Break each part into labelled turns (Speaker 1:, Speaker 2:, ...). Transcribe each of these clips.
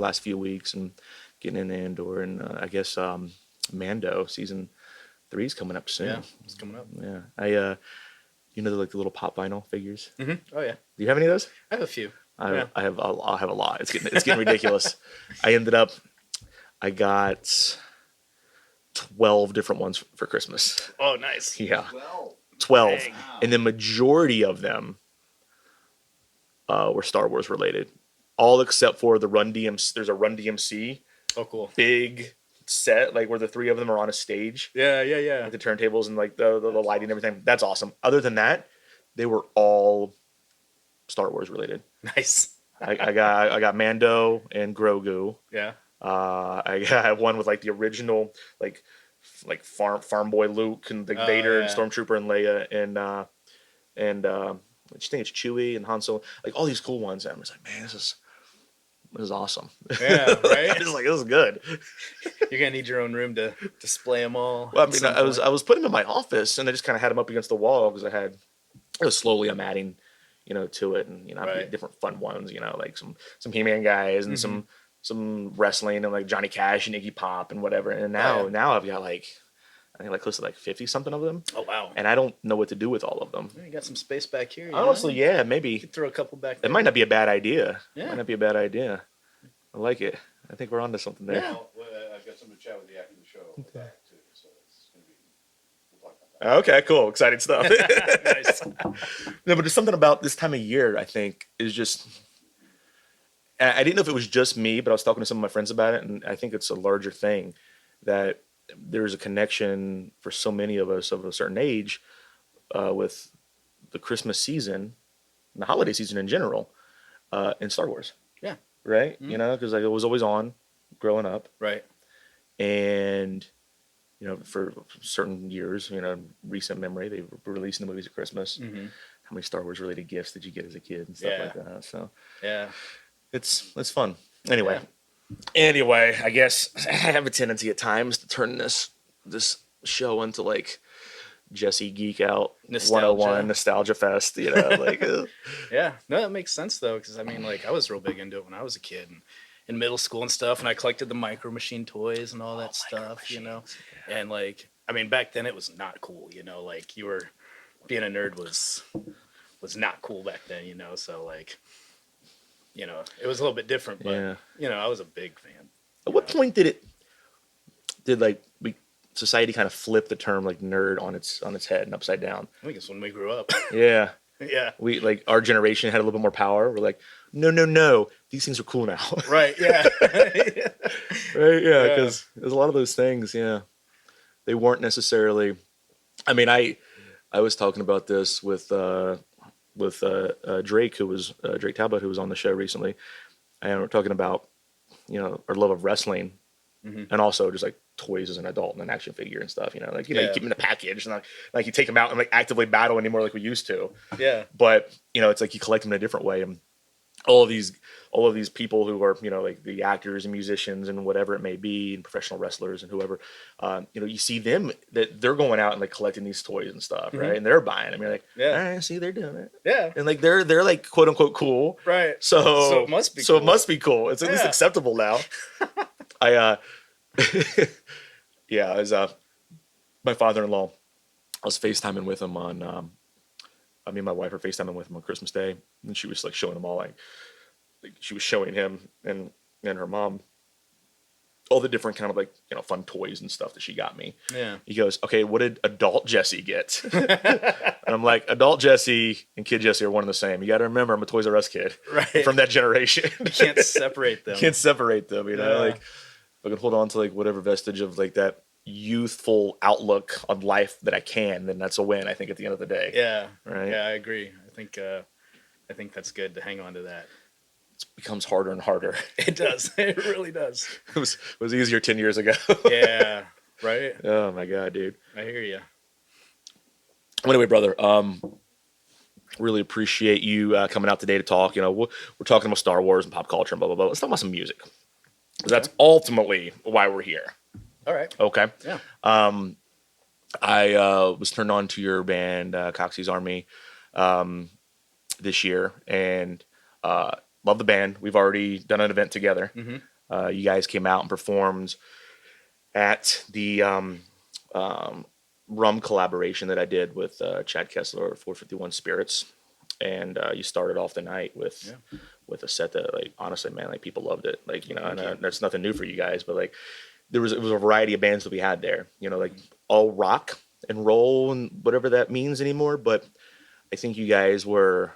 Speaker 1: last few weeks and getting into Andor, and I guess Mando season 3 is coming up soon.
Speaker 2: Yeah, it's coming up.
Speaker 1: Yeah, you know, the little pop vinyl figures.
Speaker 2: Mm-hmm. Oh yeah.
Speaker 1: Do you have any of those?
Speaker 2: I have a few.
Speaker 1: I have a lot. It's getting ridiculous. I got 12 different ones for Christmas.
Speaker 2: Oh, nice.
Speaker 1: Yeah, 12,
Speaker 2: Dang.
Speaker 1: and the majority of them were Star Wars related, all except for the Run DMC. There's a Run DMC.
Speaker 2: Oh, cool.
Speaker 1: Big set, like where the 3 of them are on a stage.
Speaker 2: Yeah.
Speaker 1: Like the turntables and like the lighting and everything. That's awesome. Other than that, they were all Star Wars related.
Speaker 2: Nice.
Speaker 1: I got Mando and Grogu.
Speaker 2: Yeah.
Speaker 1: I got one with like the original like farm boy Luke and the Vader and Stormtrooper and Leia and I just think it's Chewie and Han Solo, like all these cool ones. And I'm just like, man, this is awesome.
Speaker 2: Yeah, right.
Speaker 1: Just like, this is good.
Speaker 2: You're gonna need your own room to display them all.
Speaker 1: Well, I mean, I was putting them in my office, and I just kind of had them up against the wall because slowly I'm adding, you know, to it, and you know,
Speaker 2: Right.
Speaker 1: different fun ones, you know, like some He-Man guys and some wrestling and like Johnny Cash and Iggy Pop and whatever. And now I've got like, I think like close to like 50 something of them.
Speaker 2: Oh wow!
Speaker 1: And I don't know what to do with all of them.
Speaker 2: You got some space back here.
Speaker 1: Honestly, yeah, maybe.
Speaker 2: You could throw a couple back there.
Speaker 1: It might not be a bad idea.
Speaker 2: Yeah.
Speaker 1: Might not be a bad idea. I like it. I think we're onto something there.
Speaker 2: Yeah.
Speaker 3: Well, I've got something to chat with you after the show about it too, so it's going to be, we'll talk about that.
Speaker 1: Okay, cool. Exciting stuff.
Speaker 2: Nice.
Speaker 1: No, but there's something about this time of year, I think, is just... I didn't know if it was just me, but I was talking to some of my friends about it, and I think it's a larger thing that there's a connection for so many of us of a certain age with the Christmas season, and the holiday season in general, in Star Wars.
Speaker 2: Yeah.
Speaker 1: Right?
Speaker 2: Mm-hmm.
Speaker 1: You know, because like, it was always on growing up.
Speaker 2: Right.
Speaker 1: And, you know, for certain years, you know, recent memory, they were releasing the movies at Christmas.
Speaker 2: Mm-hmm.
Speaker 1: How many Star Wars related gifts did you get as a kid and stuff like that? So
Speaker 2: Yeah.
Speaker 1: it's fun. Anyway, I guess I have a tendency at times to turn this show into like Jesse Geek Out
Speaker 2: Nostalgia.
Speaker 1: 101 Nostalgia Fest, you know, like
Speaker 2: Yeah. No, that makes sense though, because I mean, like, I was real big into it when I was a kid and in middle school and stuff, and I collected the Micro Machine toys and all that stuff, you know. And like, I mean, back then it was not cool, you know. Like, being a nerd was not cool back then, you know. So like, you know, it was a little bit different, but you know, I was a big fan.
Speaker 1: At what point did society kind of flip the term like nerd on its head and upside down?
Speaker 2: I think it's when we grew up.
Speaker 1: Yeah.
Speaker 2: Yeah.
Speaker 1: We like our generation had a little bit more power. We're like, no, these things are cool now.
Speaker 2: Right. Yeah.
Speaker 1: Right. Yeah. Because there's a lot of those things. Yeah. They weren't necessarily. I mean, I was talking about this with Drake, who was Drake Talbot, who was on the show recently, and we're talking about, you know, our love of wrestling, and also just like toys as an adult and an action figure and stuff. You know, like you keep them in a package, and like you take them out and like actively battle anymore like we used to.
Speaker 2: Yeah.
Speaker 1: But you know, it's like you collect them in a different way, and all of these people who are, you know, like the actors and musicians and whatever it may be, and professional wrestlers and whoever, you know, you see them that they're going out and like collecting these toys and stuff, right? And they're buying them. You're like, all right, see, they're doing it.
Speaker 2: Yeah.
Speaker 1: And like they're like quote unquote cool.
Speaker 2: Right.
Speaker 1: So
Speaker 2: it must be
Speaker 1: So
Speaker 2: cool.
Speaker 1: it must be cool. It's at least acceptable now. I as my father-in-law, I was FaceTiming with him on me and my wife were FaceTiming with him on Christmas Day, and she was like showing him all like she was showing him and her mom all the different kind of like, you know, fun toys and stuff that she got me.
Speaker 2: Yeah.
Speaker 1: He goes, okay, what did adult Jesse get? And I'm like, adult Jesse and kid Jesse are one and the same. You got to remember, I'm a Toys R Us kid,
Speaker 2: right,
Speaker 1: from that generation.
Speaker 2: You can't separate them.
Speaker 1: You know, like if I can hold on to like whatever vestige of like that youthful outlook on life that I can, then that's a win, I think, at the end of the day.
Speaker 2: Yeah.
Speaker 1: Right.
Speaker 2: Yeah, I agree. I think that's good to hang on to that.
Speaker 1: It becomes harder and harder.
Speaker 2: It does. It really does.
Speaker 1: It was easier 10 years ago.
Speaker 2: Yeah. Right.
Speaker 1: Oh my God, dude.
Speaker 2: I hear you.
Speaker 1: Anyway, brother, really appreciate you coming out today to talk. You know, we're talking about Star Wars and pop culture and blah, blah, blah. Let's talk about some music. Okay. That's ultimately why we're here.
Speaker 2: All right.
Speaker 1: Okay.
Speaker 2: Yeah.
Speaker 1: I was turned on to your band, Coxey's Army, this year, and love the band. We've already done an event together. You guys came out and performed at the rum collaboration that I did with Chad Kessler of 451 Spirits, and you started off the night with a set that, like, honestly, man, like, people loved it. Like, and that's nothing new for you guys, but like it was a variety of bands that we had there. Like all rock and roll and whatever that means anymore. But I think you guys were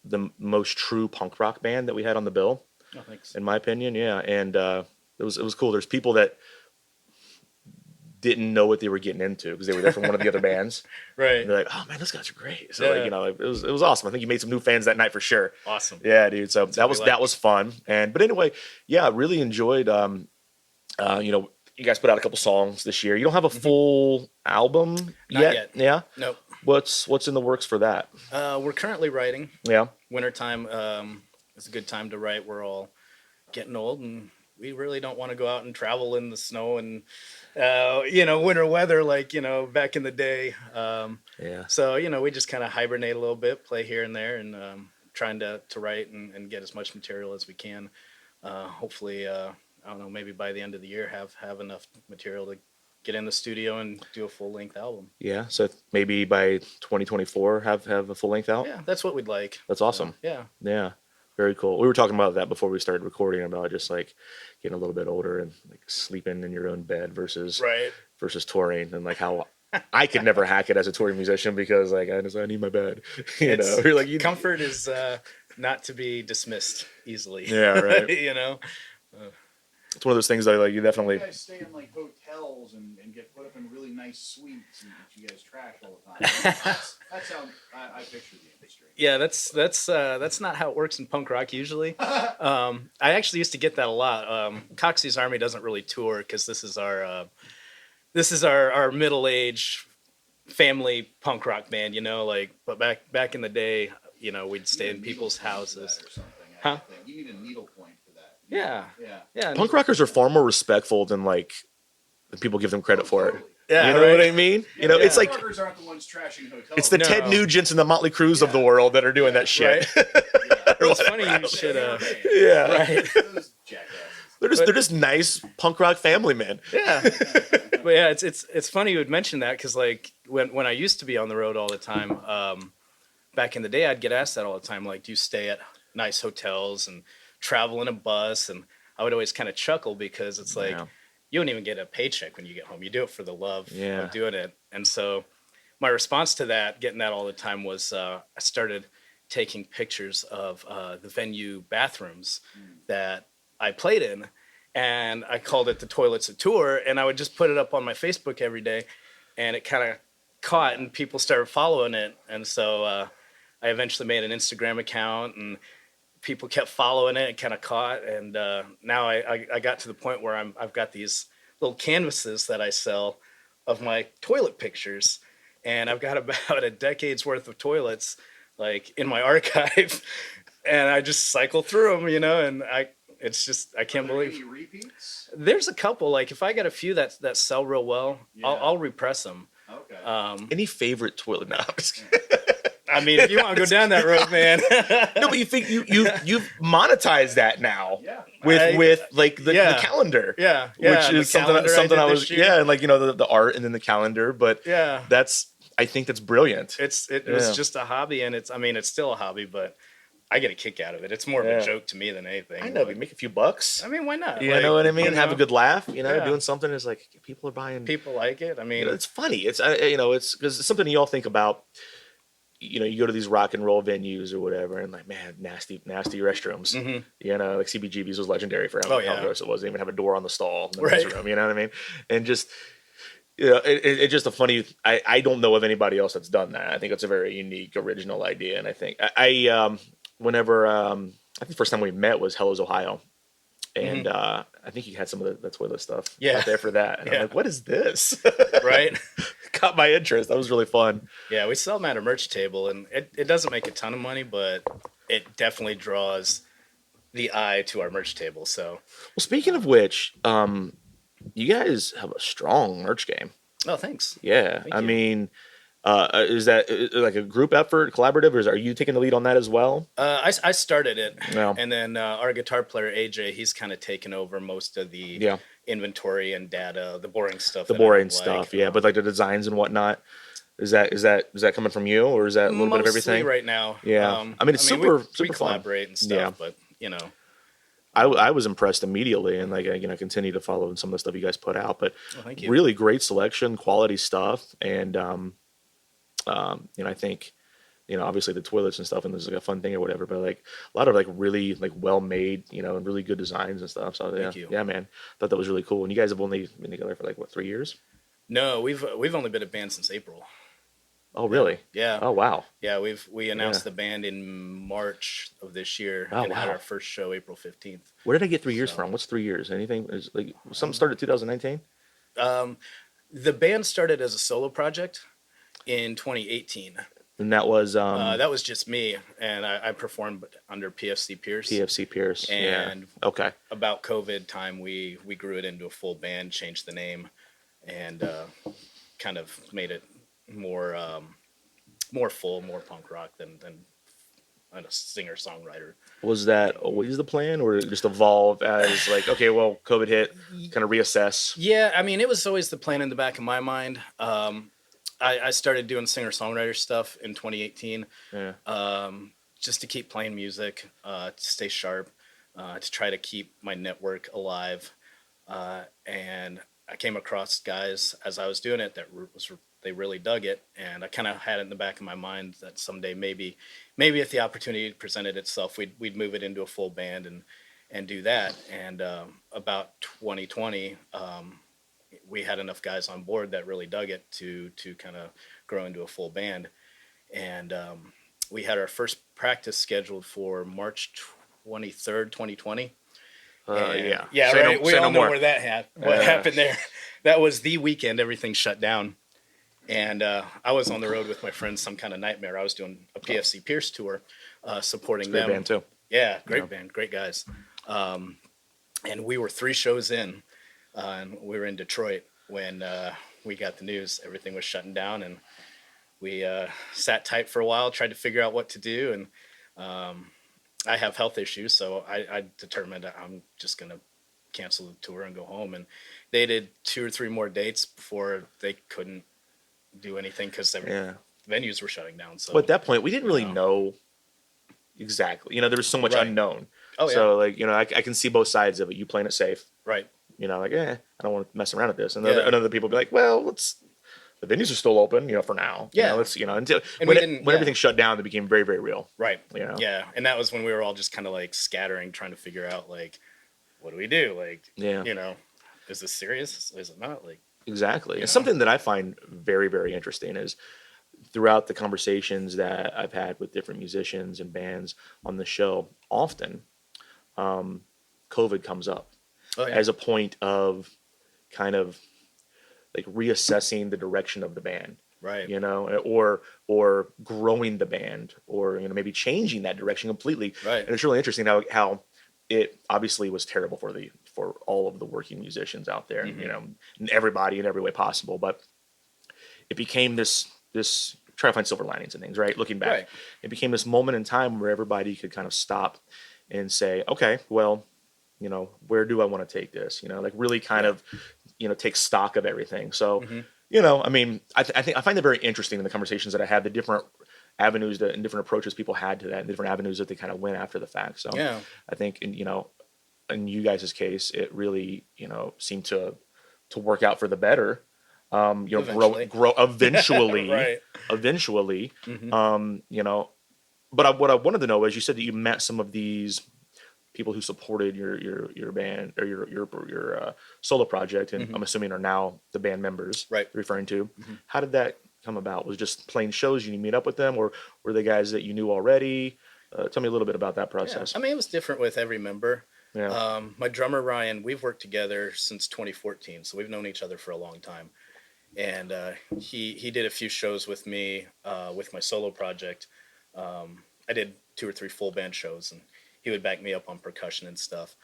Speaker 1: the most true punk rock band that we had on the bill.
Speaker 2: Oh, thanks.
Speaker 1: In my opinion, yeah, and it was cool. There's people that didn't know what they were getting into because they were there from one of the other bands,
Speaker 2: right?
Speaker 1: And they're like, "Oh man, those guys are great!" So like, it was awesome. I think you made some new fans that night for sure.
Speaker 2: Awesome,
Speaker 1: yeah, dude. So that was fun. But anyway, yeah, really enjoyed. You guys put out a couple songs this year. You don't have a full album
Speaker 2: yet.
Speaker 1: Yeah,
Speaker 2: nope.
Speaker 1: What's in the works for that?
Speaker 2: We're currently writing.
Speaker 1: Yeah,
Speaker 2: wintertime is a good time to write. We're all getting old, and we really don't want to go out and travel in the snow and winter weather like back in the day. So we just kind of hibernate a little bit, play here and there, and trying to write and get as much material as we can. Hopefully, I don't know, maybe by the end of the year have enough material to get in the studio and do a full length album.
Speaker 1: Yeah, so maybe by 2024 have a full length out.
Speaker 2: Yeah, that's what we'd like.
Speaker 1: That's awesome. Yeah, very cool. We were talking about that before we started recording, about just like getting a little bit older and like sleeping in your own bed versus touring, and like how I could never hack it as a touring musician because like I need my bed. You're like,
Speaker 2: comfort is not to be dismissed easily.
Speaker 1: Yeah, right. It's one of those things that like you definitely.
Speaker 3: You guys stay in like hotels and get put up in really nice suites and you guys trash all the time. That's how I picture the industry.
Speaker 2: Yeah, that's not how it works in punk rock usually. I actually used to get that a lot. Coxey's Army doesn't really tour because this is our middle-aged family punk rock band, But back in the day, we'd stay in people's houses.
Speaker 3: Huh? You need a needle point for that.
Speaker 2: Yeah.
Speaker 1: Punk rockers are far more respectful than people give them credit for it.
Speaker 2: Yeah,
Speaker 1: you know what I mean? It's like
Speaker 3: rockers aren't the ones trashing hotels.
Speaker 1: It's the Ted Nugents and the Motley Crues of the world that are doing that shit.
Speaker 2: Right? Well, it's funny you should.
Speaker 1: Right.
Speaker 3: Those jackasses.
Speaker 1: They're just nice punk rock family men.
Speaker 2: Yeah. But yeah, it's funny you would mention that because like when I used to be on the road all the time, back in the day, I'd get asked that all the time, like, do you stay at nice hotels and travel in a bus? And I would always kind of chuckle because it's like, you don't even get a paycheck when you get home. You do it for the love of doing it. And so my response to that, getting that all the time, was I started taking pictures of the venue bathrooms that I played in. And I called it the Toilets of Tour. And I would just put it up on my Facebook every day. And it kind of caught and people started following it. And so I eventually made an Instagram account and people kept following it. It kind of caught. And now I got to the point where I've got these little canvases that I sell of my toilet pictures. And I've got about a decade's worth of toilets like in my archive. And I just cycle through them, and it's just, I can't believe.
Speaker 3: Any repeats?
Speaker 2: There's a couple. Like if I get a few that sell real well, I'll repress them.
Speaker 3: Okay.
Speaker 1: Any favorite toilet? No, I'm just kidding.
Speaker 2: I mean, if you want to go down that road, man.
Speaker 1: No, but you think you've monetized that now with the calendar.
Speaker 2: Yeah.
Speaker 1: Which is something I was and like the art and then the calendar, but I think that's brilliant.
Speaker 2: It was just a hobby, and it's still a hobby, but I get a kick out of it. It's more of a joke to me than anything.
Speaker 1: I know, we make a few bucks.
Speaker 2: I mean, why not?
Speaker 1: You know what I mean? Have a good laugh. Doing something is like people are buying.
Speaker 2: People like it. I mean,
Speaker 1: it's funny. It's it's because it's something you all think about. You go to these rock and roll venues or whatever, and like, man, nasty restrooms.
Speaker 2: Mm-hmm.
Speaker 1: Like CBGB's was legendary for how gross it was. They even have a door on the stall in the restroom. You know what I mean? And just. It's just a funny. I don't know of anybody else that's done that. I think it's a very unique, original idea, and I think whenever I think the first time we met was Hello's Ohio, and I think you had some of the toilet stuff out there for that. And I'm like, what is this?
Speaker 2: Right?
Speaker 1: Caught my interest. That was really fun.
Speaker 2: Yeah, we sell them at a merch table, and it doesn't make a ton of money, but it definitely draws the eye to our merch table. So,
Speaker 1: well, speaking of which, you guys have a strong merch game.
Speaker 2: Oh, thanks.
Speaker 1: Yeah,
Speaker 2: Thank
Speaker 1: I
Speaker 2: you.
Speaker 1: mean, Is that like a group effort, collaborative, or are you taking the lead on that as well?
Speaker 2: I started it,
Speaker 1: Yeah.
Speaker 2: and then our guitar player AJ, he's kind of taken over most of the
Speaker 1: Yeah.
Speaker 2: inventory and data, the boring stuff.
Speaker 1: The
Speaker 2: that I
Speaker 1: boring
Speaker 2: don't
Speaker 1: stuff,
Speaker 2: like.
Speaker 1: yeah. But like the designs and whatnot, is that coming from you, or is that a little bit of
Speaker 2: Mostly
Speaker 1: everything?
Speaker 2: right now.
Speaker 1: Yeah. I mean, it's super
Speaker 2: We
Speaker 1: super fun.
Speaker 2: collaborate and
Speaker 1: Yeah.
Speaker 2: stuff, but
Speaker 1: I was impressed immediately, and like continue to follow some of the stuff you guys put out. But
Speaker 2: well, thank you.
Speaker 1: really great selection, quality stuff, and I think obviously the toilets and stuff, and this is like a fun thing or whatever. But like a lot of like really like well made, and really good designs and stuff. So yeah,
Speaker 2: Thank you.
Speaker 1: yeah, man, thought that was really cool. And you guys have only been together for like what, 3 years?
Speaker 2: No, we've only been a band since April.
Speaker 1: Oh really?
Speaker 2: Yeah.
Speaker 1: Oh wow.
Speaker 2: Yeah, we announced the band in March of this year
Speaker 1: Oh,
Speaker 2: and had
Speaker 1: wow.
Speaker 2: our first show April 15th.
Speaker 1: Where did I get 3 years
Speaker 2: So-
Speaker 1: from? What's 3 years? Anything? Is like something started 2019?
Speaker 2: The band started as a solo project in 2018.
Speaker 1: And that was
Speaker 2: That was just me, and I performed under PFC Pierce.
Speaker 1: PFC Pierce.
Speaker 2: And
Speaker 1: yeah. Okay.
Speaker 2: about COVID time, we grew it into a full band, changed the name, and kind of made it more full, more punk rock than a singer songwriter.
Speaker 1: Was that always the plan, or did it just evolve as like, okay, well, COVID hit, kind of reassess?
Speaker 2: Yeah, I mean, it was always the plan in the back of my mind. I started doing singer-songwriter stuff in 2018,
Speaker 1: Yeah.
Speaker 2: just to keep playing music, to stay sharp, to try to keep my network alive. And I came across guys as I was doing it that they really dug it, and I kind of had it in the back of my mind that someday maybe if the opportunity presented itself, we'd move it into a full band and do that. And about 2020. We had enough guys on board that really dug it to kind of grow into a full band. And we had our first practice scheduled for March 23rd, 2020.
Speaker 1: Yeah.
Speaker 2: Yeah,
Speaker 1: Say
Speaker 2: right.
Speaker 1: no-
Speaker 2: We
Speaker 1: say
Speaker 2: all
Speaker 1: no
Speaker 2: know
Speaker 1: more.
Speaker 2: where what happened there. That was the weekend everything shut down. And I was on the road with my friends, Some Kind of Nightmare. I was doing a PFC Pierce tour, supporting
Speaker 1: Great
Speaker 2: them.
Speaker 1: band too.
Speaker 2: Yeah, great band, great guys. And we were 3 shows in, and we were in Detroit when we got the news everything was shutting down, and we sat tight for a while, tried to figure out what to do. And I have health issues, so I determined I'm just going to cancel the tour and go home. And they did 2 or 3 more dates before they couldn't do anything because venues were shutting down. So
Speaker 1: But at that point, we didn't really know exactly. There was so much
Speaker 2: Right.
Speaker 1: unknown.
Speaker 2: Oh, yeah.
Speaker 1: So like, I can see both sides of it. You playing it safe.
Speaker 2: right.
Speaker 1: Like, I don't want to mess around with this. And
Speaker 2: Yeah.
Speaker 1: other people be like, well, the venues are still open, for now.
Speaker 2: Yeah.
Speaker 1: Until
Speaker 2: And
Speaker 1: when
Speaker 2: we didn't-
Speaker 1: when everything shut down, it became very, very real.
Speaker 2: Right.
Speaker 1: Yeah.
Speaker 2: Yeah. And that was when we were all just kind of like scattering, trying to figure out like, what do we do? Like,
Speaker 1: Yeah.
Speaker 2: Is this serious? Is it not? Like,
Speaker 1: Exactly.
Speaker 2: Yeah.
Speaker 1: And something that I find very, very interesting is throughout the conversations that I've had with different musicians and bands on the show, often COVID comes up as a point of kind of like reassessing the direction of the band.
Speaker 2: right.
Speaker 1: Or growing the band, or maybe changing that direction completely.
Speaker 2: Right.
Speaker 1: And it's really interesting how it obviously was terrible for all of the working musicians out there,
Speaker 2: Mm-hmm.
Speaker 1: and everybody in every way possible. But it became this try to find silver linings and things, right? Looking back,
Speaker 2: Right.
Speaker 1: it became this moment in time where everybody could kind of stop and say, okay, well, where do I want to take this? Like really kind of, take stock of everything. So, I mean, I think I find it very interesting in the conversations that I had, the different avenues and different approaches people had to that, and different avenues that they kind of went after the fact. So
Speaker 2: Yeah.
Speaker 1: I think, in you guys' case, it really, seemed to work out for the better.
Speaker 2: Eventually.
Speaker 1: Grow eventually,
Speaker 2: Right.
Speaker 1: eventually.
Speaker 2: Mm-hmm.
Speaker 1: But what I wanted to know is, you said that you met some of these people who supported your band or your solo project, and I'm assuming are now the band members,
Speaker 2: Right.
Speaker 1: you're referring to. How did that come about? Was it just playing shows, you meet up with them, or were they guys that you knew already? Tell me a little bit about that
Speaker 2: Yeah.
Speaker 1: process.
Speaker 2: I mean, it was different with every member.
Speaker 1: Yeah.
Speaker 2: My drummer, Ryan, we've worked together since 2014, so we've known each other for a long time. And he did a few shows with me with my solo project. I did 2 or 3 full band shows, and he would back me up on percussion and stuff.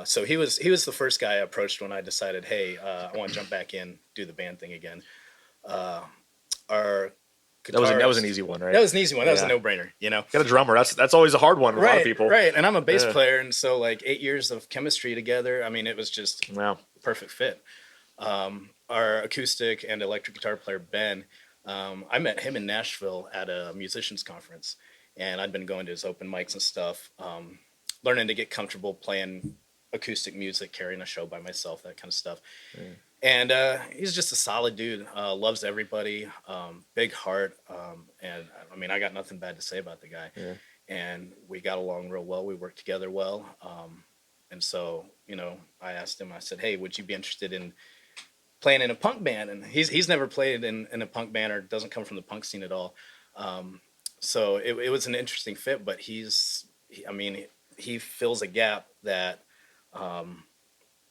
Speaker 2: So he was the first guy I approached when I decided, hey, I want to jump back in, do the band thing again. Our
Speaker 1: That was an
Speaker 2: guitarist.
Speaker 1: easy one, right?
Speaker 2: That was an easy one. That was a
Speaker 1: Yeah.
Speaker 2: no-brainer,
Speaker 1: Got a drummer. That's always a hard one for a lot of people.
Speaker 2: Right. And I'm a bass
Speaker 1: Yeah.
Speaker 2: player, and so like 8 years of chemistry together. I mean, it was just
Speaker 1: Wow.
Speaker 2: perfect fit. Our acoustic and electric guitar player Ben, I met him in Nashville at a musicians conference, and I'd been going to his open mics and stuff, learning to get comfortable playing acoustic music, carrying a show by myself, that kind of stuff. And he's just a solid dude. Loves everybody. Big heart. And I mean, I got nothing bad to say about the guy.
Speaker 1: Yeah.
Speaker 2: And we got along real well. We worked together well. And so, I asked him. I said, "Hey, would you be interested in playing in a punk band?" And he's never played in a punk band or doesn't come from the punk scene at all. So it was an interesting fit. But he fills a gap that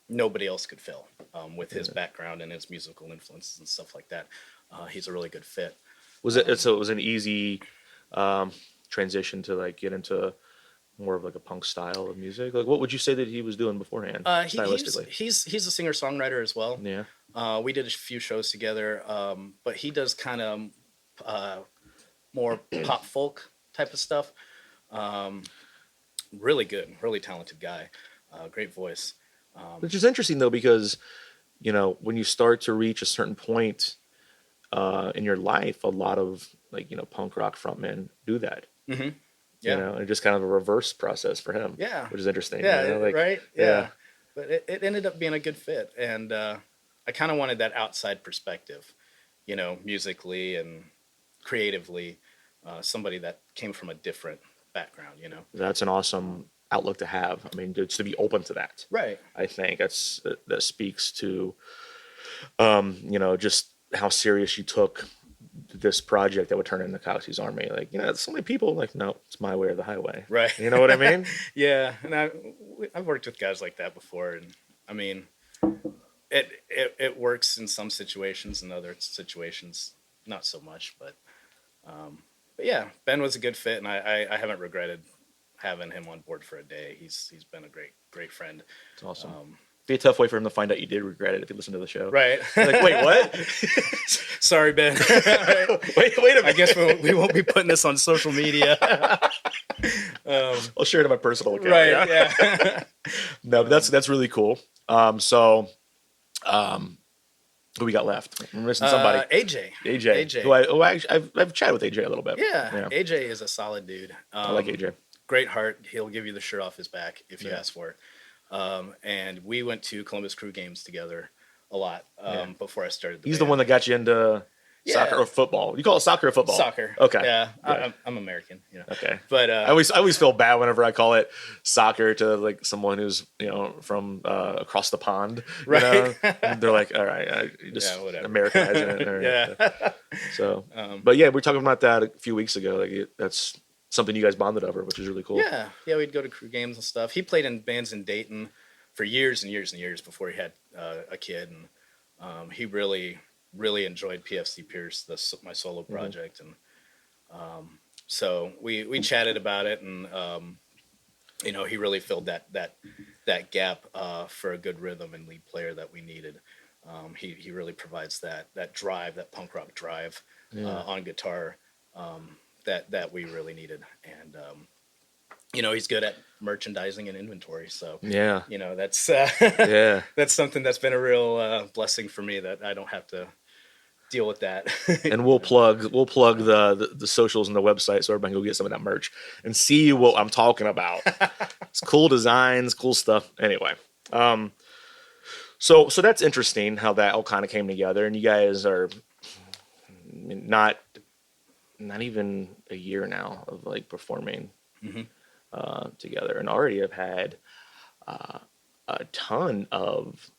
Speaker 2: nobody else could fill with his background and his musical influences and stuff like that. He's a really good fit.
Speaker 1: So it was an easy transition to like get into more of like a punk style of music? Like, what would you say that he was doing beforehand, stylistically?
Speaker 2: He's a singer-songwriter as well.
Speaker 1: Yeah.
Speaker 2: We did a few shows together, but he does kind of more pop folk type of stuff. Really good, really talented guy. Great voice.
Speaker 1: Which is interesting though, because when you start to reach a certain point in your life, a lot of punk rock frontmen do that.
Speaker 2: Mm-hmm. Yeah.
Speaker 1: And just kind of a reverse process for him.
Speaker 2: Yeah.
Speaker 1: Which is interesting.
Speaker 2: Yeah. Right. Yeah.
Speaker 1: Yeah.
Speaker 2: But it ended up being a good fit, and I kind of wanted that outside perspective, musically and creatively, somebody that came from a different background.
Speaker 1: That's an awesome outlook to have. I mean, just to be open to that.
Speaker 2: Right.
Speaker 1: I think that speaks to, just how serious you took this project that would turn into Coxey's Army. Like, so many people like, no, it's my way or the highway.
Speaker 2: Right.
Speaker 1: You know what I mean?
Speaker 2: Yeah. And I've worked with guys like that before. And I mean, it works in some situations, in other situations, not so much, but yeah, Ben was a good fit, and I haven't regretted having him on board for a day. He's been a great friend.
Speaker 1: It's awesome. Be a tough way for him to find out you did regret it if you listen to the show.
Speaker 2: Right.
Speaker 1: Like, wait, what?
Speaker 2: Sorry, Ben.
Speaker 1: wait a minute.
Speaker 2: I guess we won't be putting this on social media.
Speaker 1: I'll share it on my personal account.
Speaker 2: Right.
Speaker 1: Yeah.
Speaker 2: Yeah.
Speaker 1: No, but that's really cool. Who we got left? We're missing somebody.
Speaker 2: AJ.
Speaker 1: Who I've chatted with AJ a little bit.
Speaker 2: Yeah. AJ is a solid dude.
Speaker 1: I like AJ.
Speaker 2: Great heart. He'll give you the shirt off his back if you ask for it. And we went to Columbus Crew games together a lot before I started.
Speaker 1: He's the one that got you into soccer or football. You call it soccer or football?
Speaker 2: Soccer.
Speaker 1: Okay.
Speaker 2: Yeah,
Speaker 1: yeah.
Speaker 2: I'm American.
Speaker 1: Okay.
Speaker 2: But
Speaker 1: I always feel bad whenever I call it soccer to like someone who's from across the pond.
Speaker 2: Right.
Speaker 1: And they're like, all right, you just Americanizing it. Or,
Speaker 2: yeah.
Speaker 1: So, but yeah, we were talking about that a few weeks ago. Like that's something you guys bonded over, which is really cool.
Speaker 2: Yeah. We'd go to crew games and stuff. He played in bands in Dayton for years and years and years before he had a kid, and he really enjoyed PFC Pierce, my solo project, and so we chatted about it, and he really filled that gap for a good rhythm and lead player that we needed. He really provides that drive, that punk rock drive on guitar that we really needed, and he's good at merchandising and inventory, so that's that's something that's been a real blessing for me, that I don't have to deal with that.
Speaker 1: And we'll plug the socials and the website so everybody can go get some of that merch and see what I'm talking about. It's cool designs, cool stuff. Anyway, so that's interesting how that all kind of came together, and you guys are not even a year now of like performing together, and already have had a ton of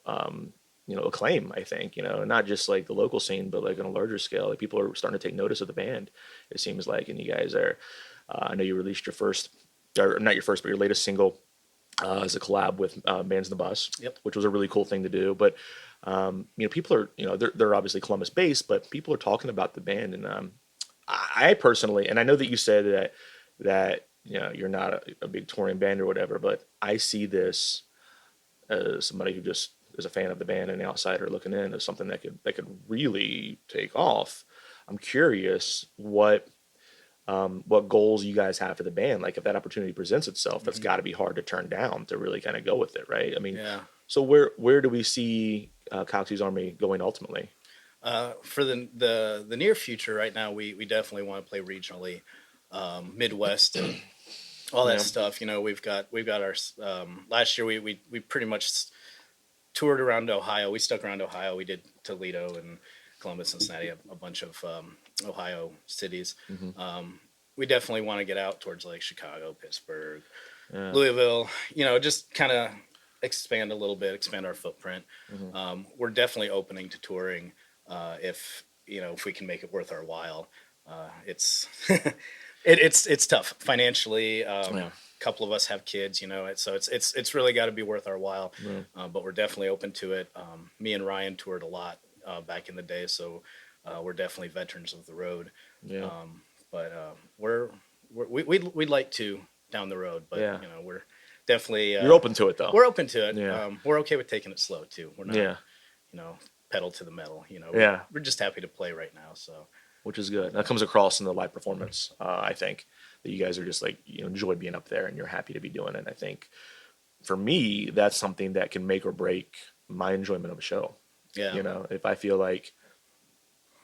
Speaker 1: acclaim, I think, not just like the local scene, but like on a larger scale. Like people are starting to take notice of the band, it seems like. And you guys are, I know you released your first, or not your first, but your latest single as a collab with Bands in the Bus, which was a really cool thing to do. But, people are, they're obviously Columbus based, but people are talking about the band. And I personally, and I know that you said that you're not a big touring band or whatever, but I see this as somebody who just is a fan of the band and an outsider looking in as something that could really take off. I'm curious what goals you guys have for the band. Like if that opportunity presents itself, that's got to be hard to turn down to really kind of go with it, right? I mean,
Speaker 2: Yeah.
Speaker 1: so where do we see Coxey's Army going ultimately?
Speaker 2: For the near future, right now, we definitely want to play regionally, Midwest and all that
Speaker 1: Yeah.
Speaker 2: stuff. You know, we've got our last year we pretty much toured around Ohio. We stuck around Ohio. We did Toledo and Columbus, Cincinnati, a bunch of Ohio cities. We definitely want to get out towards like Chicago, Pittsburgh,
Speaker 1: Yeah.
Speaker 2: Louisville. You know, just kind of expand a little bit, expand our footprint. We're definitely opening to touring if we can make it worth our while. It's it's tough financially.
Speaker 1: Yeah.
Speaker 2: A couple of us have kids, so it's really got to be worth our while. But we're definitely open to it. Me and Ryan toured a lot back in the day, so we're definitely veterans of the road.
Speaker 1: Yeah.
Speaker 2: But we'd like to down the road, but
Speaker 1: Yeah.
Speaker 2: we're definitely
Speaker 1: You're open to it though.
Speaker 2: we're open to it.
Speaker 1: Yeah.
Speaker 2: We're okay with taking it slow too. We're not,
Speaker 1: Yeah.
Speaker 2: pedal to the metal.
Speaker 1: Yeah.
Speaker 2: We're just happy to play right now. So
Speaker 1: Which is good. That comes across in the live performance. I think that you guys are just like enjoy being up there and you're happy to be doing it. I think for me, that's something that can make or break my enjoyment of a show.
Speaker 2: yeah,
Speaker 1: If I feel like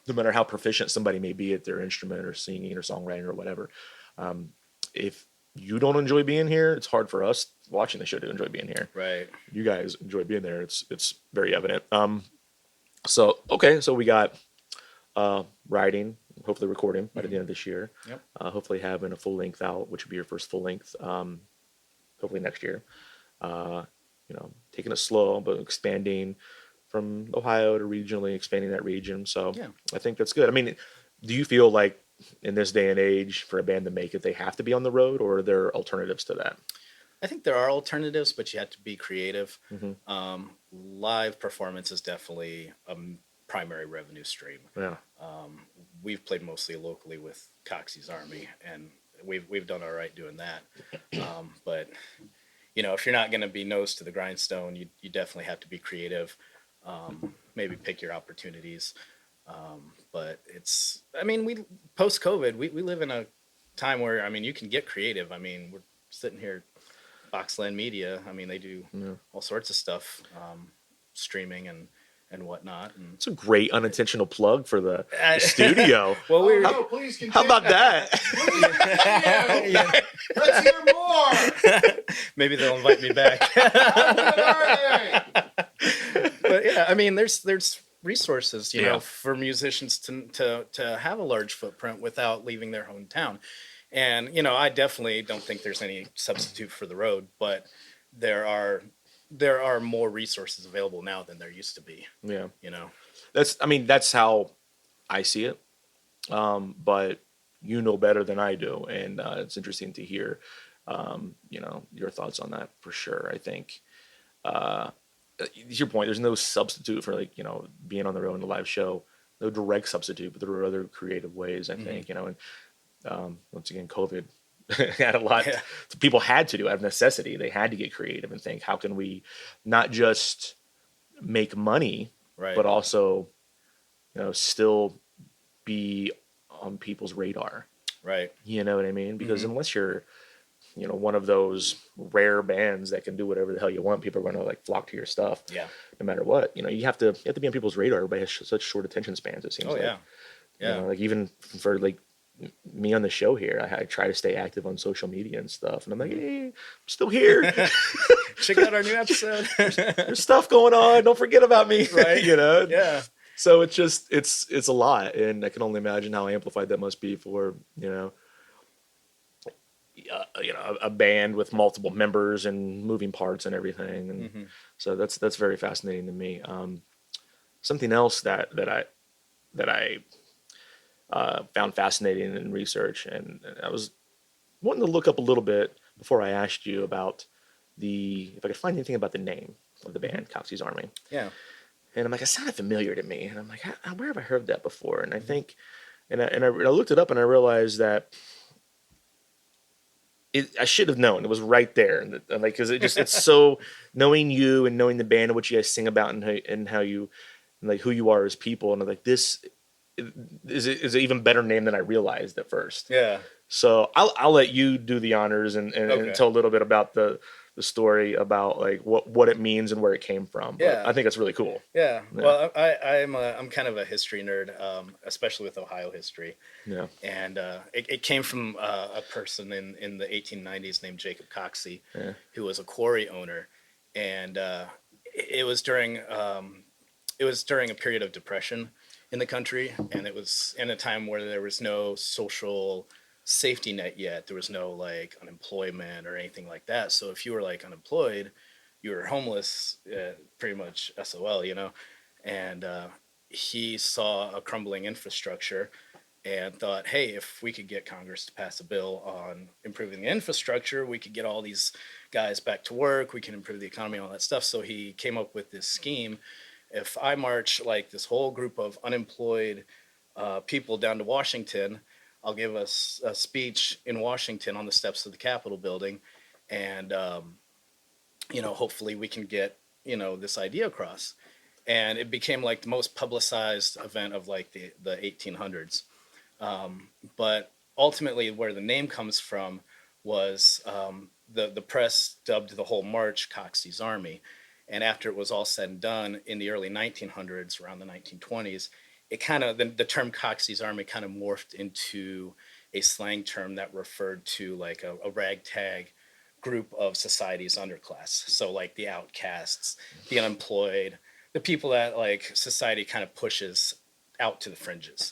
Speaker 1: no matter how proficient somebody may be at their instrument or singing or songwriting or whatever, if you don't enjoy being here, it's hard for us watching the show to enjoy being here.
Speaker 2: right.
Speaker 1: You guys enjoy being there. It's very evident. So we got writing, hopefully recording by the end of this year.
Speaker 2: Yep.
Speaker 1: Hopefully having a full length out, which would be your first full length. Hopefully next year. Taking it slow but expanding from Ohio to regionally, expanding that region. So
Speaker 2: Yeah.
Speaker 1: I think that's good. I mean, do you feel like in this day and age for a band to make it, they have to be on the road, or are there alternatives to that?
Speaker 2: I think there are alternatives, but you have to be creative.
Speaker 1: Mm-hmm.
Speaker 2: Live performance is definitely a primary revenue stream.
Speaker 1: Yeah.
Speaker 2: We've played mostly locally with Coxey's Army, and we've done all right doing that. But if you're not going to be nose to the grindstone, you definitely have to be creative. Maybe pick your opportunities. But we post COVID, we live in a time where you can get creative. We're sitting here, Boxland Media. They do all sorts of stuff, streaming and whatnot. And
Speaker 1: It's a great unintentional plug for the studio.
Speaker 2: well, we're
Speaker 3: No, please continue.
Speaker 1: How about that?
Speaker 3: Please continue. Let's hear more.
Speaker 2: maybe they'll invite me back. But yeah, there's resources, for musicians to have a large footprint without leaving their hometown. And, I definitely don't think there's any substitute for the road, but there are more resources available now than there used to be,
Speaker 1: Yeah.
Speaker 2: That's
Speaker 1: That's how I see it. But you know better than I do. And it's interesting to hear, your thoughts on that for sure. I think, to your point, there's no substitute for being on the road in a live show, no direct substitute, but there are other creative ways, I think, and once again, COVID had a lot.
Speaker 2: Yeah.
Speaker 1: People had to do out of necessity. They had to get creative and think, how can we not just make money,
Speaker 2: right.
Speaker 1: but also, still be on people's radar.
Speaker 2: Right.
Speaker 1: You know what I mean? Because unless you're, one of those rare bands that can do whatever the hell you want, people are going to flock to your stuff.
Speaker 2: Yeah.
Speaker 1: No matter what, you have to be on people's radar. Everybody has such short attention spans. It seems.
Speaker 2: Oh
Speaker 1: like.
Speaker 2: yeah. Yeah.
Speaker 1: Even for me on the show here, I try to stay active on social media and stuff, and I'm like, hey, I'm still here.
Speaker 2: Check out our new episode.
Speaker 1: There's stuff going on. Don't forget about me.
Speaker 2: Right.
Speaker 1: Yeah. So it's just it's a lot, and I can only imagine how amplified that must be for a band with multiple members and moving parts and everything, and so that's very fascinating to me. Something else that I found fascinating in research, and I was wanting to look up a little bit before I asked you about if I could find anything about the name of the band, Coxey's Army.
Speaker 2: Yeah.
Speaker 1: And I'm like, it sounded familiar to me. And I'm like, where have I heard that before? And I think, and I looked it up and I realized that I should have known. It was right there. And because it's so, knowing you and knowing the band and what you guys sing about and how you, and who you are as people. And I'm like, this is an even better name than I realized at first.
Speaker 2: Yeah.
Speaker 1: So I'll let you do the honors and
Speaker 2: Okay.
Speaker 1: tell a little bit about the story about like what it means and where it came from. But
Speaker 2: Yeah.
Speaker 1: I think it's really cool.
Speaker 2: Yeah.
Speaker 1: Yeah.
Speaker 2: Well, I'm kind of a history nerd, especially with Ohio history.
Speaker 1: Yeah.
Speaker 2: And it came from a person in the 1890s named Jacob Coxey,
Speaker 1: Yeah.
Speaker 2: who was a quarry owner, and it was during a period of depression in the country, and it was in a time where there was no social safety net yet. There was no like unemployment or anything like that. So if you were like unemployed, you were homeless, pretty much SOL, you know. And he saw a crumbling infrastructure and thought, hey, if we could get Congress to pass a bill on improving the infrastructure, we could get all these guys back to work, we can improve the economy and all that stuff. So he came up with this scheme. If I march like this whole group of unemployed people down to Washington, I'll give us a speech in Washington on the steps of the Capitol building, and hopefully we can get this idea across. And it became like the most publicized event of like the 1800s. But ultimately, where the name comes from was the press dubbed the whole march Coxey's Army. And after it was all said and done in the early 1900s, around the 1920s, it kind of the term Coxey's Army kind of morphed into a slang term that referred to like a ragtag group of society's underclass. So like the outcasts, the unemployed, the people that like society kind of pushes out to the fringes.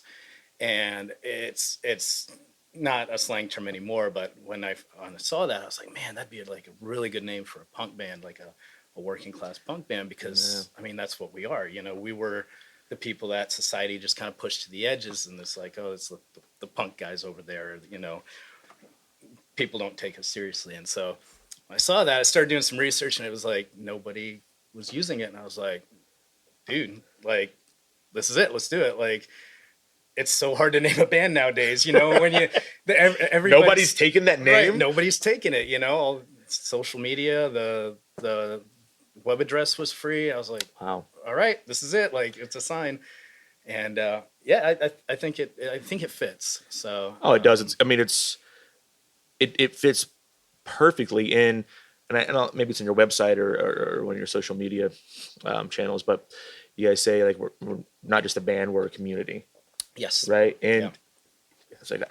Speaker 2: And it's not a slang term anymore. But when I saw that, I was like, man, that'd be like a really good name for a punk band, like a working class punk band, because I mean that's what we are. We were the people that society just kind of pushed to the edges, and it's like, oh, it's the punk guys over there. People don't take us seriously. And so when I saw that, I started doing some research, and it was like nobody was using it, and I was like, dude, like this is it. Let's do it. Like, it's so hard to name a band nowadays, when
Speaker 1: Nobody's taking that name.
Speaker 2: Right, nobody's taking it, all social media, the web address was free. I was like,
Speaker 1: Wow.
Speaker 2: All right, this is it. Like, it's a sign. And I think it fits. So
Speaker 1: It does. It fits perfectly in, maybe it's in your website or one of your social media channels, but you guys say like we're not just a band, we're a community.
Speaker 2: Yes.
Speaker 1: Right. And it's like,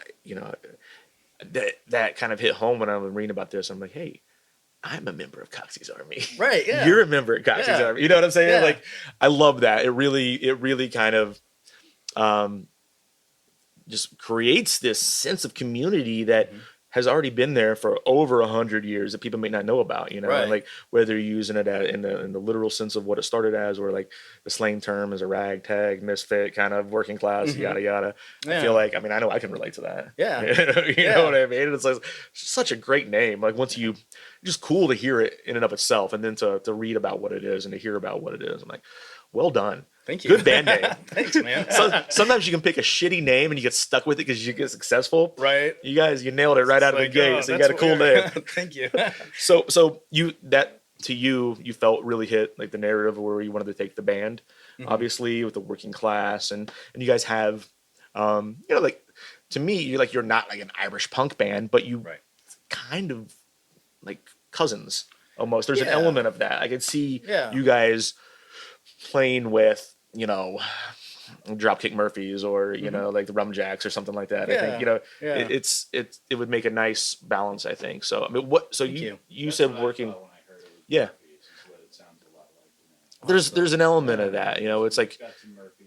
Speaker 1: that kind of hit home when I was reading about this. I'm like, hey, I'm a member of Coxey's Army.
Speaker 2: Right. Yeah.
Speaker 1: You're a member of Coxey's Army. You know what I'm saying?
Speaker 2: Yeah.
Speaker 1: Like, I love that. It really kind of just creates this sense of community that has already been there for over 100 years that people may not know about,
Speaker 2: Right.
Speaker 1: And like whether you're using it in the literal sense of what it started as, or like the slang term is a ragtag, misfit, kind of working class, yada, yada.
Speaker 2: Yeah.
Speaker 1: I feel like, I know I can relate to that.
Speaker 2: Yeah.
Speaker 1: You know what I mean? It's like such a great name. Like once just cool to hear it in and of itself, and then to read about what it is and to hear about what it is. I'm like, well done.
Speaker 2: Thank you.
Speaker 1: Good band name.
Speaker 2: Thanks, man.
Speaker 1: So, sometimes you can pick a shitty name and you get stuck with it because you get successful.
Speaker 2: Right.
Speaker 1: You guys, you nailed it right out of the gate. So you got a cool name.
Speaker 2: Thank you.
Speaker 1: So you felt really hit like the narrative where you wanted to take the band, obviously with the working class, and you guys have, like to me, you're not like an Irish punk band, but you kind of like cousins almost. There's an element of that. I could see you guys playing with, Dropkick Murphys or like the Rum Jacks or something like that. I think it would make a nice balance, I think. So I mean, so you said working, there's an element of that. It's like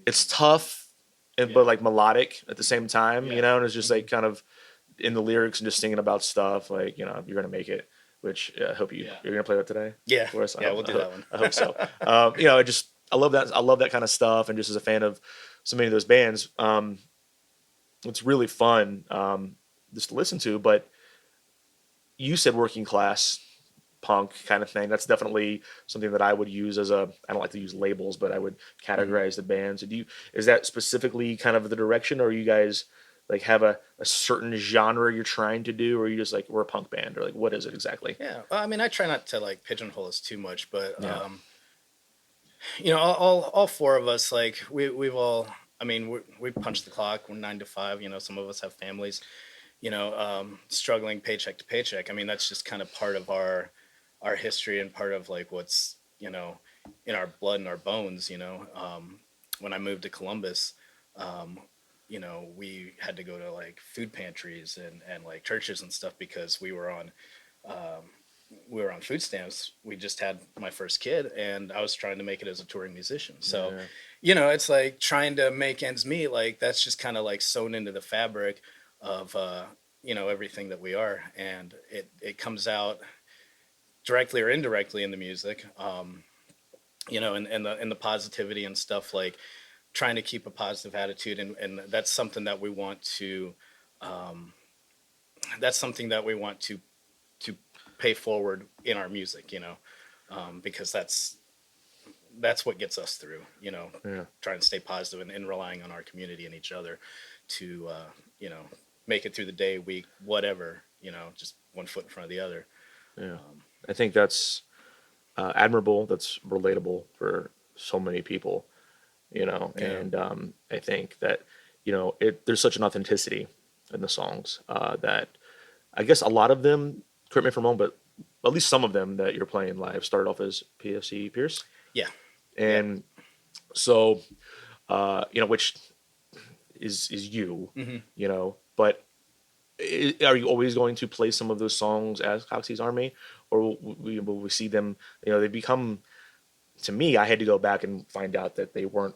Speaker 1: it's tough but like melodic at the same time, and it's just like kind of in the lyrics and just singing about stuff like you're gonna make it, which I hope you're gonna play that today.
Speaker 2: Yeah,
Speaker 1: for us.
Speaker 2: we'll do that one.
Speaker 1: I hope so. I love that. I love that kind of stuff, and just as a fan of so many of those bands, it's really fun just to listen to. But you said working class punk kind of thing. That's definitely something that I would use as I don't like to use labels, but I would categorize the bands. Is that specifically kind of the direction, or you guys like have a certain genre you're trying to do, or are you just like, we're a punk band, or like, what is it exactly?
Speaker 2: Yeah. Well, I mean, I try not to like pigeonhole us too much, but all four of us, like we've all I mean, we punch the clock. We're 9 to 5. You know, some of us have families. You know, struggling paycheck to paycheck. I mean, that's just kind of part of our history and part of like what's, you know, in our blood and our bones. You know, when I moved to Columbus, um, you know, we had to go to like food pantries and like churches and stuff because um, we were on food stamps. We just had my first kid, and I was trying to make it as a touring musician. So,
Speaker 1: Yeah.
Speaker 2: you know, it's like trying to make ends meet. Like that's just kind of like sewn into the fabric of you know, everything that we are, and it comes out directly or indirectly in the music. You know, and the positivity and stuff, like trying to keep a positive attitude, and that's something that we want to um, that's something that we want to pay forward in our music, you know, because that's what gets us through, you know,
Speaker 1: Yeah.
Speaker 2: trying to stay positive and relying on our community and each other to, you know, make it through the day, week, whatever, you know, just one foot in front of the other.
Speaker 1: Yeah. I think that's admirable. That's relatable for so many people, you know.
Speaker 2: Yeah.
Speaker 1: And I think that, you know, there's such an authenticity in the songs that I guess a lot of them, correct me if I'm wrong, but at least some of them that you're playing live started off as PFC Pierce.
Speaker 2: Yeah. Yep.
Speaker 1: And so, you know, which is you,
Speaker 2: Hmm.
Speaker 1: you know, but are you always going to play some of those songs as Coxey's Army, or will we see them? You know, they become, to me, I had to go back and find out that they weren't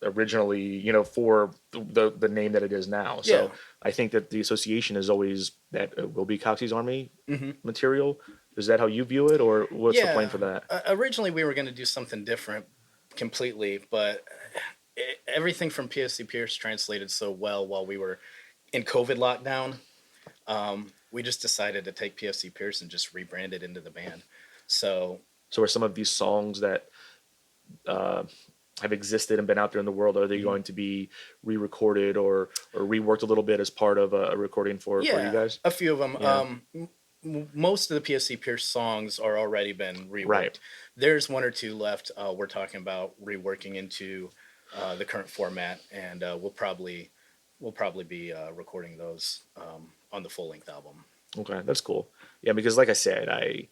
Speaker 1: originally, you know, for the name that it is now.
Speaker 2: Yeah.
Speaker 1: So I think that the association is always that it will be Coxey's Army
Speaker 2: Hmm.
Speaker 1: material. Is that how you view it, or what's the plan
Speaker 2: Yeah.
Speaker 1: for that?
Speaker 2: Originally, we were going to do something different completely, but everything from PSC Pierce translated so well while we were in COVID lockdown. We just decided to take PFC Pierce and just rebrand it into the band. So
Speaker 1: So are some of these songs that uh, have existed and been out there in the world, are they
Speaker 2: mhm.
Speaker 1: going to be re-recorded or reworked a little bit as part of a recording for you
Speaker 2: Yeah,
Speaker 1: guys?
Speaker 2: a few of them.
Speaker 1: Yeah.
Speaker 2: Most of the PSC Pierce songs are already been
Speaker 1: Right.
Speaker 2: reworked. There's one or two left. We're talking about reworking into the current format, and we'll probably be recording those on the full length album.
Speaker 1: Okay, that's cool. Yeah, because like I said, I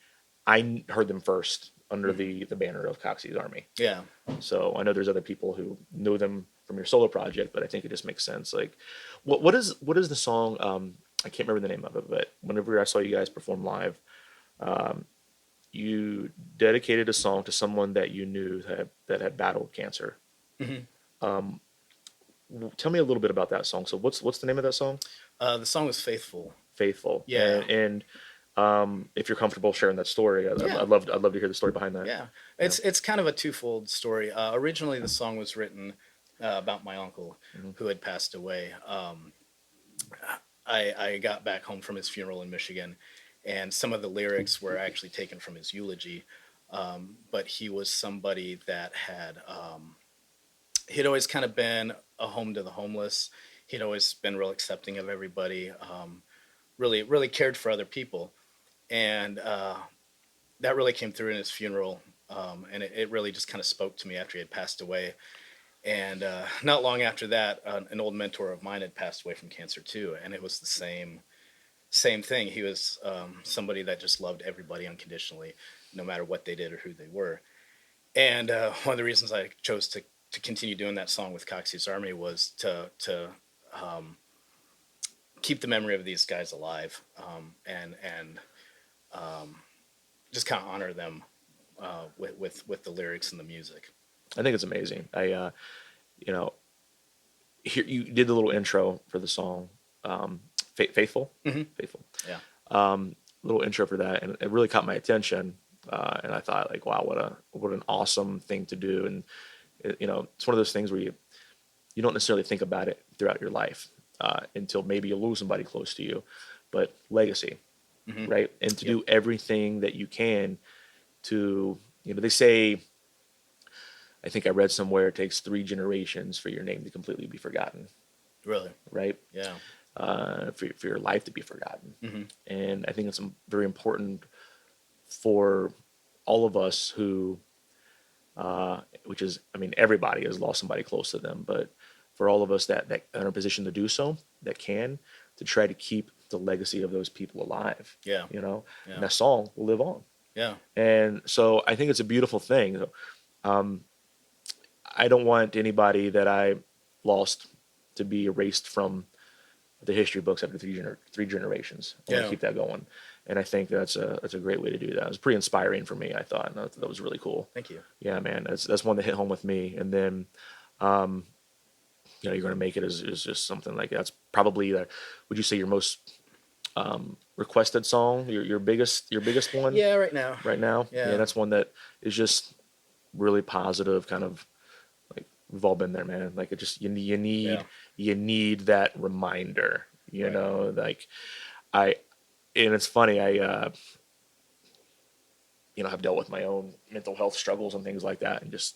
Speaker 1: heard them first under
Speaker 2: Hmm.
Speaker 1: the banner of Coxey's Army.
Speaker 2: Yeah.
Speaker 1: So I know there's other people who know them from your solo project, but I think it just makes sense. Like, what is the song? I can't remember the name of it, but whenever I saw you guys perform live, you dedicated a song to someone that you knew that had battled cancer.
Speaker 2: Hmm.
Speaker 1: Tell me a little bit about that song. So what's the name of that song?
Speaker 2: The song was Faithful.
Speaker 1: Faithful.
Speaker 2: Yeah.
Speaker 1: And if you're comfortable sharing that story,
Speaker 2: Yeah.
Speaker 1: I'd love to hear the story behind that.
Speaker 2: Yeah,
Speaker 1: Yeah.
Speaker 2: it's kind of a twofold story. Originally, the song was written about my uncle
Speaker 1: Mhm.
Speaker 2: who had passed away. I got back home from his funeral in Michigan, and some of the lyrics were actually taken from his eulogy. But he was somebody that he'd always kind of been a home to the homeless. He'd always been real accepting of everybody. Really, really cared for other people, and that really came through in his funeral. And it really just kind of spoke to me after he had passed away. And not long after that, an old mentor of mine had passed away from cancer too, and it was the same thing. He was somebody that just loved everybody unconditionally, no matter what they did or who they were. And one of the reasons I chose to continue doing that song with Coxey's Army was to um, keep the memory of these guys alive, and um, just kind of honor them with the lyrics and the music.
Speaker 1: I think it's amazing. You know, here you did the little intro for the song, Faithful,
Speaker 2: Hmm.
Speaker 1: Faithful.
Speaker 2: Yeah.
Speaker 1: Little intro for that, and it really caught my attention. And I thought, like, wow, what an awesome thing to do. And you know, it's one of those things where you don't necessarily think about it throughout your life until maybe you lose somebody close to you. But legacy,
Speaker 2: Hmm.
Speaker 1: right? And to
Speaker 2: Yep.
Speaker 1: do everything that you can to, you know, they say, I think I read somewhere it takes 3 generations for your name to completely be forgotten,
Speaker 2: Really.
Speaker 1: right?
Speaker 2: Yeah.
Speaker 1: For your life to be forgotten.
Speaker 2: Hmm.
Speaker 1: And I think it's very important for all of us who, which is, I mean, everybody has lost somebody close to them, but for all of us that are in a position to do so, that can, to try to keep the legacy of those people alive.
Speaker 2: Yeah.
Speaker 1: You know,
Speaker 2: Yeah.
Speaker 1: and that song will live on.
Speaker 2: Yeah.
Speaker 1: And so I think it's a beautiful thing. I don't want anybody that I lost to be erased from the history books after three generations. I want
Speaker 2: Yeah.
Speaker 1: to keep that going. And I think that's a great way to do that. It was pretty inspiring for me, I thought. And that was really cool.
Speaker 2: Thank you.
Speaker 1: Yeah, man. That's one that hit home with me. And then, you're going to make it is just something like that's probably, would you say your most requested song, your biggest one?
Speaker 2: Yeah, right now.
Speaker 1: Right now?
Speaker 2: Yeah.
Speaker 1: That's one that is just really positive, kind of like we've all been there, man. Like it just, you need that reminder, you
Speaker 2: Right.
Speaker 1: know, like and it's funny, I've dealt with my own mental health struggles and things like that, and just,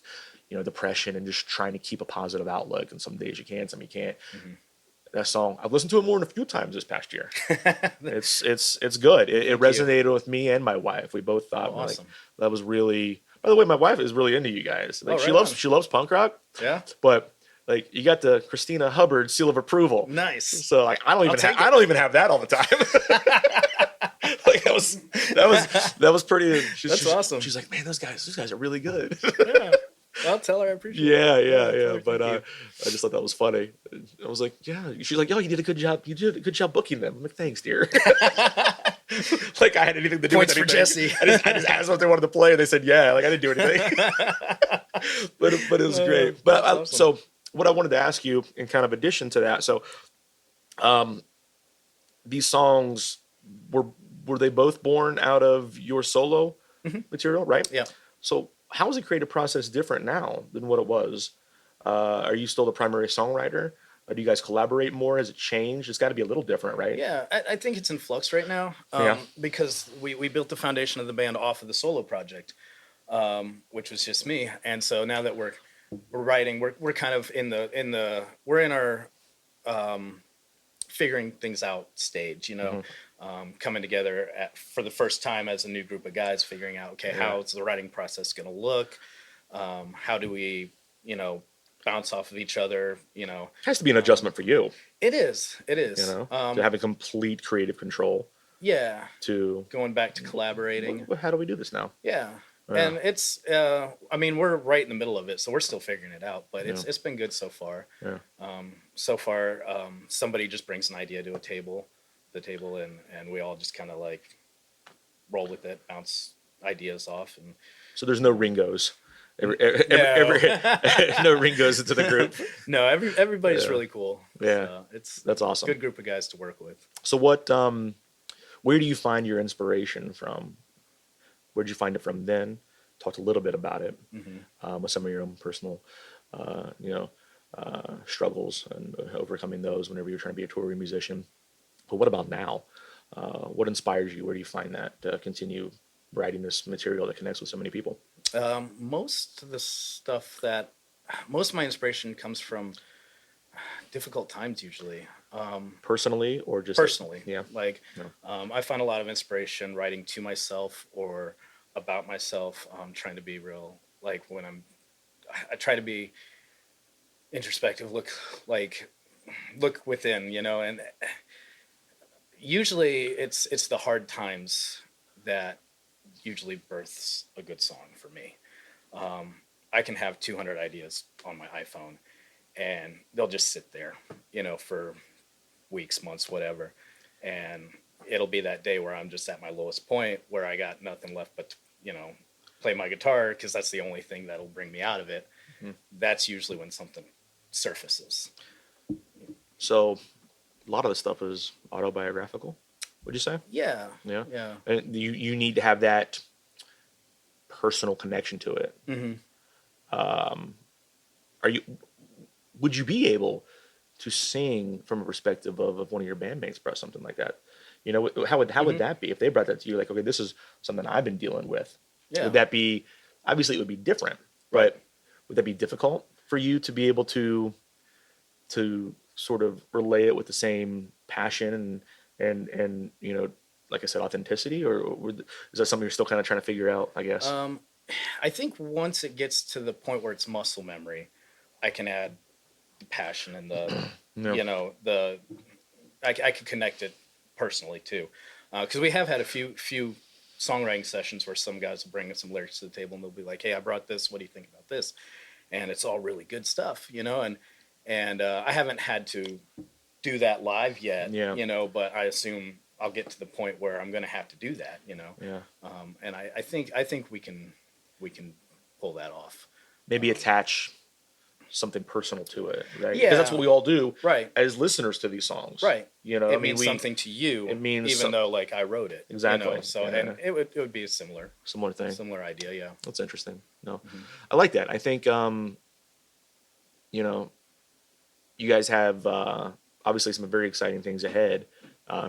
Speaker 1: depression, and just trying to keep a positive outlook. And some days you can, some you can't.
Speaker 2: Mm-hmm.
Speaker 1: That song, I've listened to it more than a few times this past year. It's good. It resonated with me and my wife. We both thought,
Speaker 2: awesome.
Speaker 1: like, that was really. By the way, my wife is really into you guys. Like,
Speaker 2: right on.
Speaker 1: she loves punk rock.
Speaker 2: Yeah.
Speaker 1: But like, you got the Christina Hubbard seal of approval.
Speaker 2: Nice.
Speaker 1: So like, I don't even have that all the time. Like that was pretty.
Speaker 2: That's awesome.
Speaker 1: She's like, man, those guys are really good.
Speaker 2: Yeah. I'll tell her I appreciate it.
Speaker 1: Yeah. But
Speaker 2: Thank
Speaker 1: I just thought that was funny. I was like, yeah. She's like, yo, you did a good job. You did a good job booking them. I'm like, thanks, dear. Like I had anything to do
Speaker 2: Points
Speaker 1: with
Speaker 2: for
Speaker 1: anything.
Speaker 2: Jesse.
Speaker 1: I just asked them if they wanted to play, and they said, yeah. Like I didn't do anything. but it was great. But
Speaker 2: awesome.
Speaker 1: So what I wanted to ask you, in kind of addition to that, so these songs were they both born out of your solo material, right?
Speaker 2: Yeah.
Speaker 1: So how is the creative process different now than what it was? Are you still the primary songwriter? Do you guys collaborate more? Has it changed? It's got to be a little different, right?
Speaker 2: Yeah, I think it's in flux right now. Because we built the foundation of the band off of the solo project, which was just me. And so now that we're writing, we're kind of we're in our figuring things out stage, coming together for the first time as a new group of guys, figuring out, okay, how's the writing process going to look? How do we, bounce off of each other? It
Speaker 1: has to be an adjustment for you.
Speaker 2: It is.
Speaker 1: To have a complete creative control.
Speaker 2: Yeah.
Speaker 1: To
Speaker 2: going back to collaborating.
Speaker 1: How do we do this now?
Speaker 2: Yeah. And it's, we're right in the middle of it, so we're still figuring it out, but it's been good so far.
Speaker 1: Yeah.
Speaker 2: So far, somebody just brings an idea to the table, and we all just kind of like roll with it, bounce ideas off. And
Speaker 1: so there's no Ringos. No Ringos into the group.
Speaker 2: No, everybody's really cool.
Speaker 1: Yeah. That's awesome.
Speaker 2: Good group of guys to work with.
Speaker 1: So where do you find your inspiration from? Where'd you find it from then? Talked a little bit about it with some of your own personal, struggles and overcoming those whenever you're trying to be a touring musician. But what about now? What inspires you? Where do you find that to continue writing this material that connects with so many people?
Speaker 2: Most of my inspiration comes from difficult times usually.
Speaker 1: Personally or just
Speaker 2: personally?
Speaker 1: Yeah.
Speaker 2: I find a lot of inspiration writing to myself or about myself, trying to be real. Like when I try to be introspective, look within, and usually it's the hard times that usually births a good song for me. I can have 200 ideas on my iPhone and they'll just sit there, for weeks, months, whatever. And it'll be that day where I'm just at my lowest point where I got nothing left but to, play my guitar because that's the only thing that'll bring me out of it. Mm-hmm. That's usually when something surfaces.
Speaker 1: So a lot of the stuff is autobiographical, would you say?
Speaker 2: Yeah.
Speaker 1: Yeah.
Speaker 2: Yeah.
Speaker 1: And you need to have that personal connection to it. Mm-hmm. Would you be able to sing from a perspective of one of your bandmates about something like that? How would that be if they brought that to you? Like, okay, this is something I've been dealing with. Yeah. Would that be, obviously it would be different, but would that be difficult for you to be able to sort of relay it with the same passion and like I said, authenticity, or is that something you're still kind of trying to figure out, I guess?
Speaker 2: I think once it gets to the point where it's muscle memory, I can add passion and the
Speaker 1: Yeah.
Speaker 2: you know the I could connect it personally too, because we have had a few songwriting sessions where some guys will bring some lyrics to the table and they'll be like, "Hey, I brought this. What do you think about this?" And it's all really good stuff, And I haven't had to do that live yet,
Speaker 1: Yeah.
Speaker 2: But I assume I'll get to the point where I'm going to have to do that.
Speaker 1: Yeah.
Speaker 2: And I think we can pull that off.
Speaker 1: Maybe attach something personal to it, right?
Speaker 2: Yeah.
Speaker 1: Because that's what we all do,
Speaker 2: Right.
Speaker 1: as listeners to these songs,
Speaker 2: Right.
Speaker 1: It
Speaker 2: means something to you.
Speaker 1: It means
Speaker 2: even though like I wrote it.
Speaker 1: Exactly.
Speaker 2: So
Speaker 1: Yeah.
Speaker 2: and it would be a similar
Speaker 1: thing.
Speaker 2: similar idea. Yeah.
Speaker 1: That's interesting. No,
Speaker 2: Mm-hmm.
Speaker 1: I like that. I think you guys have obviously some very exciting things ahead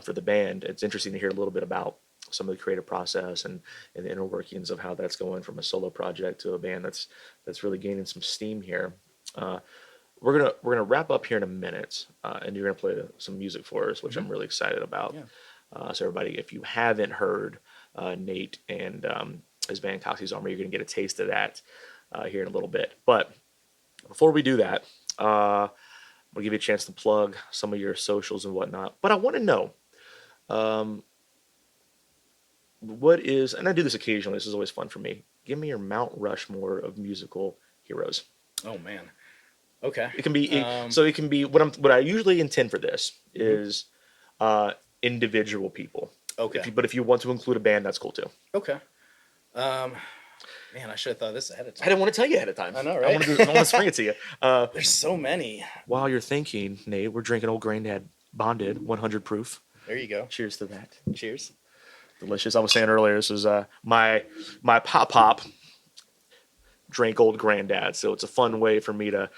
Speaker 1: for the band. It's interesting to hear a little bit about some of the creative process and the inner workings of how that's going from a solo project to a band that's really gaining some steam here. We're gonna wrap up here in a minute, and you're gonna play some music for us, which I'm really excited about.
Speaker 2: Yeah.
Speaker 1: So everybody, if you haven't heard Nate and his band Coxey's Army, you're gonna get a taste of that here in a little bit. But before we do that, we'll give you a chance to plug some of your socials and whatnot. But I want to know, what is, and I do this occasionally, this is always fun for me. Give me your Mount Rushmore of musical heroes.
Speaker 2: Oh man. Okay.
Speaker 1: It can be so it can be what I usually intend for this is individual people.
Speaker 2: Okay.
Speaker 1: But if you want to include a band, that's cool too.
Speaker 2: Okay. Man, I should have thought of this ahead of
Speaker 1: I
Speaker 2: time.
Speaker 1: didn't want to tell you ahead of time.
Speaker 2: I know,
Speaker 1: I
Speaker 2: right?
Speaker 1: want to spring it to you.
Speaker 2: There's so many.
Speaker 1: While you're thinking, Nate, we're drinking Old Grandad Bonded 100 proof.
Speaker 2: There you go.
Speaker 1: Cheers to that.
Speaker 2: Cheers.
Speaker 1: Delicious. I was saying earlier, this was my pop drank Old Grandad, so it's a fun way for me to,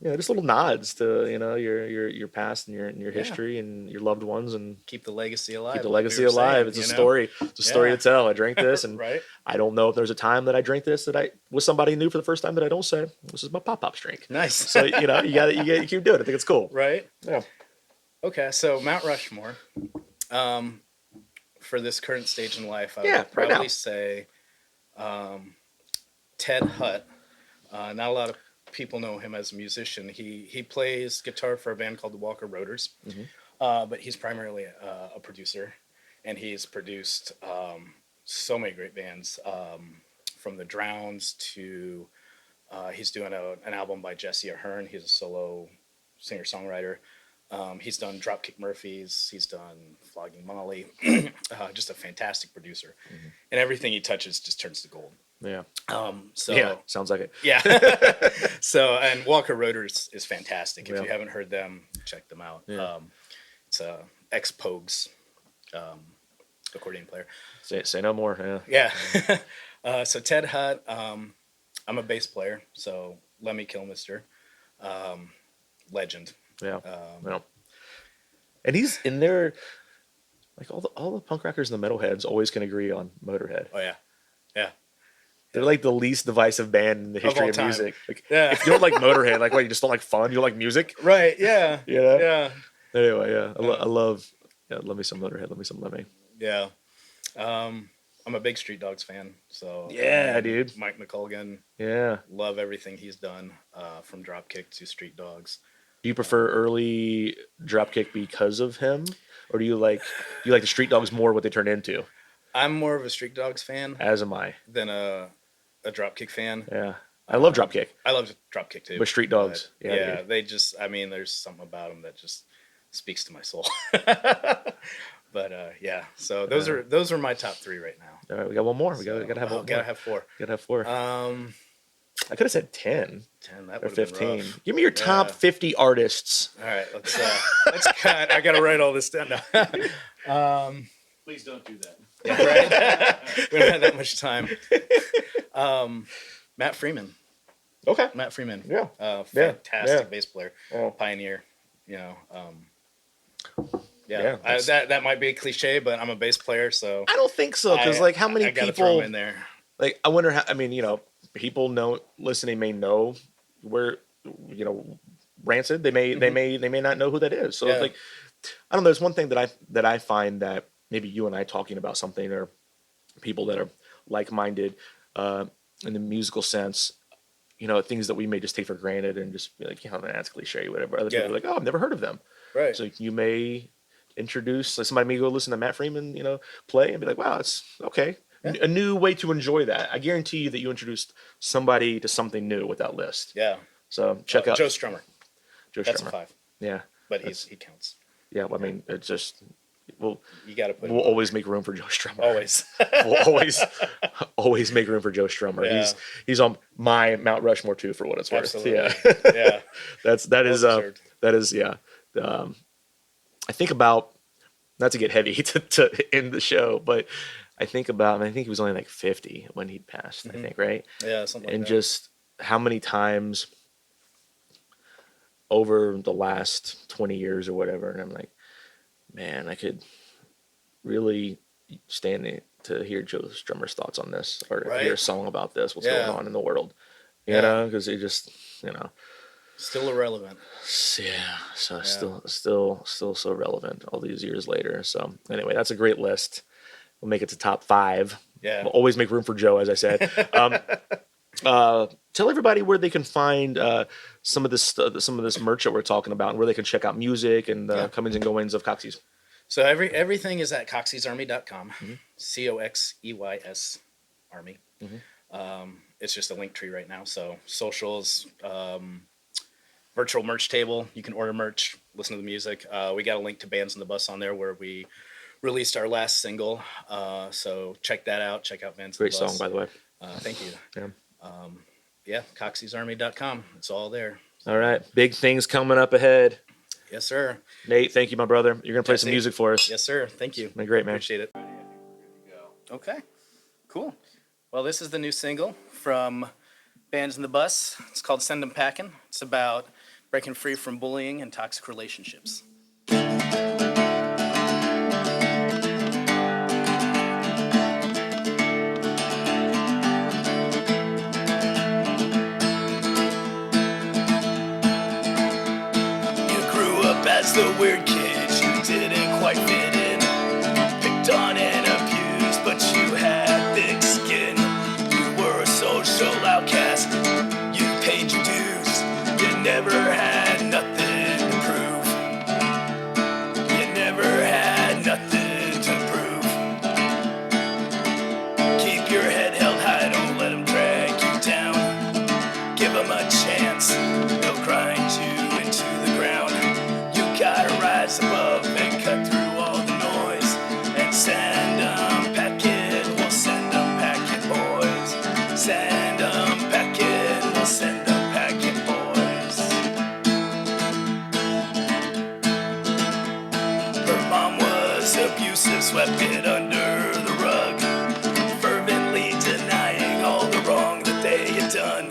Speaker 1: just little nods to your past and your history and your loved ones, and
Speaker 2: Keep the legacy alive.
Speaker 1: keep the
Speaker 2: like we
Speaker 1: legacy
Speaker 2: were
Speaker 1: alive.
Speaker 2: saying,
Speaker 1: It's a story. It's a story
Speaker 2: Yeah.
Speaker 1: to tell. I drank this, and
Speaker 2: Right.
Speaker 1: I don't know if there's a time that I drank this that I with somebody new for the first time that I don't say this is my pop's drink.
Speaker 2: Nice.
Speaker 1: So you keep doing it. I think it's cool.
Speaker 2: Right.
Speaker 1: Yeah.
Speaker 2: Okay, so Mount Rushmore. For this current stage in life, I
Speaker 1: Yeah,
Speaker 2: would
Speaker 1: right now.
Speaker 2: probably say Ted Hutt. Not a lot of people know him as a musician. He plays guitar for a band called the Walker Roaders, but he's primarily a producer, and he's produced so many great bands, from the Drowns to he's doing an album by Jesse Hubbard. He's a solo singer-songwriter. He's done Dropkick Murphys. He's done Flogging Molly. Just a fantastic producer, and everything he touches just turns to gold.
Speaker 1: Yeah.
Speaker 2: So
Speaker 1: Yeah. Sounds like it.
Speaker 2: yeah. So, and Walker Roaders is fantastic. If
Speaker 1: Yeah.
Speaker 2: you haven't heard them, check them out.
Speaker 1: Yeah.
Speaker 2: It's a ex-Pogues accordion player.
Speaker 1: Say no more. Yeah.
Speaker 2: Yeah. So Ted Hutt, I'm a bass player. So Lemmy Kilmister, legend.
Speaker 1: Yeah. Well, and he's in there. Like all the punk rockers and the metalheads always can agree on Motorhead.
Speaker 2: Oh yeah. Yeah.
Speaker 1: They're like the least divisive band in the history
Speaker 2: all
Speaker 1: of
Speaker 2: time.
Speaker 1: music. Like,
Speaker 2: Yeah.
Speaker 1: if you don't like Motorhead, like what, you just don't like fun? You don't like music?
Speaker 2: Right. Yeah.
Speaker 1: Yeah.
Speaker 2: Yeah.
Speaker 1: Anyway, yeah. I love me some Motorhead. Love me some Lemmy.
Speaker 2: Yeah. I'm a big Street Dogs fan. So
Speaker 1: Yeah, dude.
Speaker 2: Mike McColgan,
Speaker 1: Yeah.
Speaker 2: love everything he's done, from Dropkick to Street Dogs.
Speaker 1: Do you prefer early Dropkick because of him, or do you like the Street Dogs more what they turned into?
Speaker 2: I'm more of a Street Dogs fan
Speaker 1: As am I.
Speaker 2: than a Dropkick fan.
Speaker 1: Yeah. I love Dropkick,
Speaker 2: I love Dropkick too.
Speaker 1: but Street Dogs.
Speaker 2: But,
Speaker 1: Yeah.
Speaker 2: yeah,
Speaker 1: dude.
Speaker 2: they just, there's something about them that just speaks to my soul. But yeah, so those are my top three right now.
Speaker 1: All right, we got one more. We gotta have one more.
Speaker 2: Gotta have four.
Speaker 1: Gotta have four. I could have said 10
Speaker 2: 10. That
Speaker 1: or
Speaker 2: would have been
Speaker 1: 15.
Speaker 2: rough.
Speaker 1: Give me your top
Speaker 2: Yeah.
Speaker 1: 50 artists.
Speaker 2: All right, let's cut. I gotta write all this down now.
Speaker 3: Please don't do that.
Speaker 2: Yeah, right. We don't have that much time. Matt Freeman.
Speaker 1: Okay.
Speaker 2: Matt Freeman.
Speaker 1: Yeah.
Speaker 2: Fantastic
Speaker 1: Yeah.
Speaker 2: bass player.
Speaker 1: Yeah.
Speaker 2: Pioneer.
Speaker 1: Yeah,
Speaker 2: That might be a cliche, but I'm a bass player, so
Speaker 1: I don't think so, because like how many
Speaker 2: I gotta throw
Speaker 1: people
Speaker 2: him in there.
Speaker 1: like I wonder how people listening may know where Rancid. They may not know who that is. So
Speaker 2: Yeah.
Speaker 1: it's like I don't know. There's one thing that I find that maybe you and I talking about something, or people that are like-minded in the musical sense, things that we may just take for granted and just be like, that's cliche, whatever. Other people
Speaker 2: Yeah.
Speaker 1: are like, oh, I've never heard of them.
Speaker 2: Right.
Speaker 1: So you may introduce, like somebody may go listen to Matt Freeman, play and be like, wow, it's okay.
Speaker 2: Yeah.
Speaker 1: A new way to enjoy that. I guarantee you that you introduced somebody to something new with that list.
Speaker 2: Yeah.
Speaker 1: So check out
Speaker 2: Joe Strummer.
Speaker 1: Joe
Speaker 2: That's
Speaker 1: Strummer.
Speaker 2: a 5.
Speaker 1: Yeah.
Speaker 2: But he counts.
Speaker 1: Yeah. Well, I mean, it's just,
Speaker 2: You got to put him
Speaker 1: we'll
Speaker 2: on.
Speaker 1: always make room for Joe Strummer.
Speaker 2: Always.
Speaker 1: We'll always make room for Joe Strummer.
Speaker 2: Yeah.
Speaker 1: He's on my Mount Rushmore too, for what it's worth.
Speaker 2: Absolutely.
Speaker 1: Yeah.
Speaker 2: Yeah.
Speaker 1: that is yeah. I think about, not to get heavy to end the show, but I think he was only like 50 when he passed, I think, right?
Speaker 2: Yeah, something like
Speaker 1: And
Speaker 2: that.
Speaker 1: just how many times over the last 20 years or whatever, and I'm like, man, I could really stand to hear Joe Strummer's thoughts on this, or
Speaker 2: Right.
Speaker 1: hear a song about this, what's
Speaker 2: Yeah.
Speaker 1: going on in the world,
Speaker 2: Yeah.
Speaker 1: because he just,
Speaker 2: Still irrelevant.
Speaker 1: yeah, so
Speaker 2: Yeah.
Speaker 1: still so relevant all these years later. So anyway, that's a great list. We'll make it to top 5.
Speaker 2: Yeah.
Speaker 1: We'll always make room for Joe, as I said. Tell everybody where they can find some of this merch that we're talking about, and where they can check out music and the comings and goings of Coxey's.
Speaker 2: So everything is at coxeysarmy.com.
Speaker 1: Mm-hmm.
Speaker 2: COXEYS Army.
Speaker 1: Mm-hmm.
Speaker 2: It's just a link tree right now. So socials, virtual merch table. You can order merch, listen to the music. We got a link to Bands on the Bus on there where we released our last single. So check that out. Check out Bands on the
Speaker 1: Great
Speaker 2: Bus.
Speaker 1: song, by the way.
Speaker 2: Thank you.
Speaker 1: Yeah.
Speaker 2: coxeysarmy.com. It's all there.
Speaker 1: All right, big things coming up ahead.
Speaker 2: Yes, sir.
Speaker 1: Nate, thank you, my brother. You're gonna play some
Speaker 2: Jesse.
Speaker 1: music for us.
Speaker 2: Yes, sir. Thank you.
Speaker 1: Been great, man.
Speaker 2: Appreciate it.
Speaker 3: I think we're good to go.
Speaker 2: Okay, cool. Well, this is the new single from Bands in the Bus. It's called Send 'Em Packin'. It's about breaking free from bullying and toxic relationships. You grew up as the weird kid, you didn't quite fit in. Picked on and abused, but you had thick skin. You were a social outcast, you paid your dues. You never had nothing to prove. You never had nothing to prove. Keep your head held high, don't let them drag you down. Give them a chance, they'll grind you into the ground. You gotta rise above and cut through all the noise and send them packing. We'll send them packing, boys. Send them packing. We'll send them packing, boys. Her mom was abusive, swept it under the rug, fervently denying all the wrong that they had done.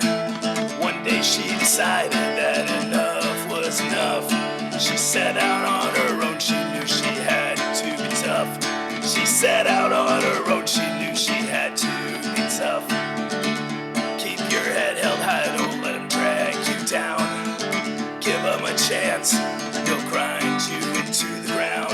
Speaker 2: One day she decided that enough was enough. She set out on her own, she knew she had to be tough. She set out on her own, she knew she had to be tough. Keep your head held high, don't let them drag you down. Give them a chance, they'll grind you into the ground.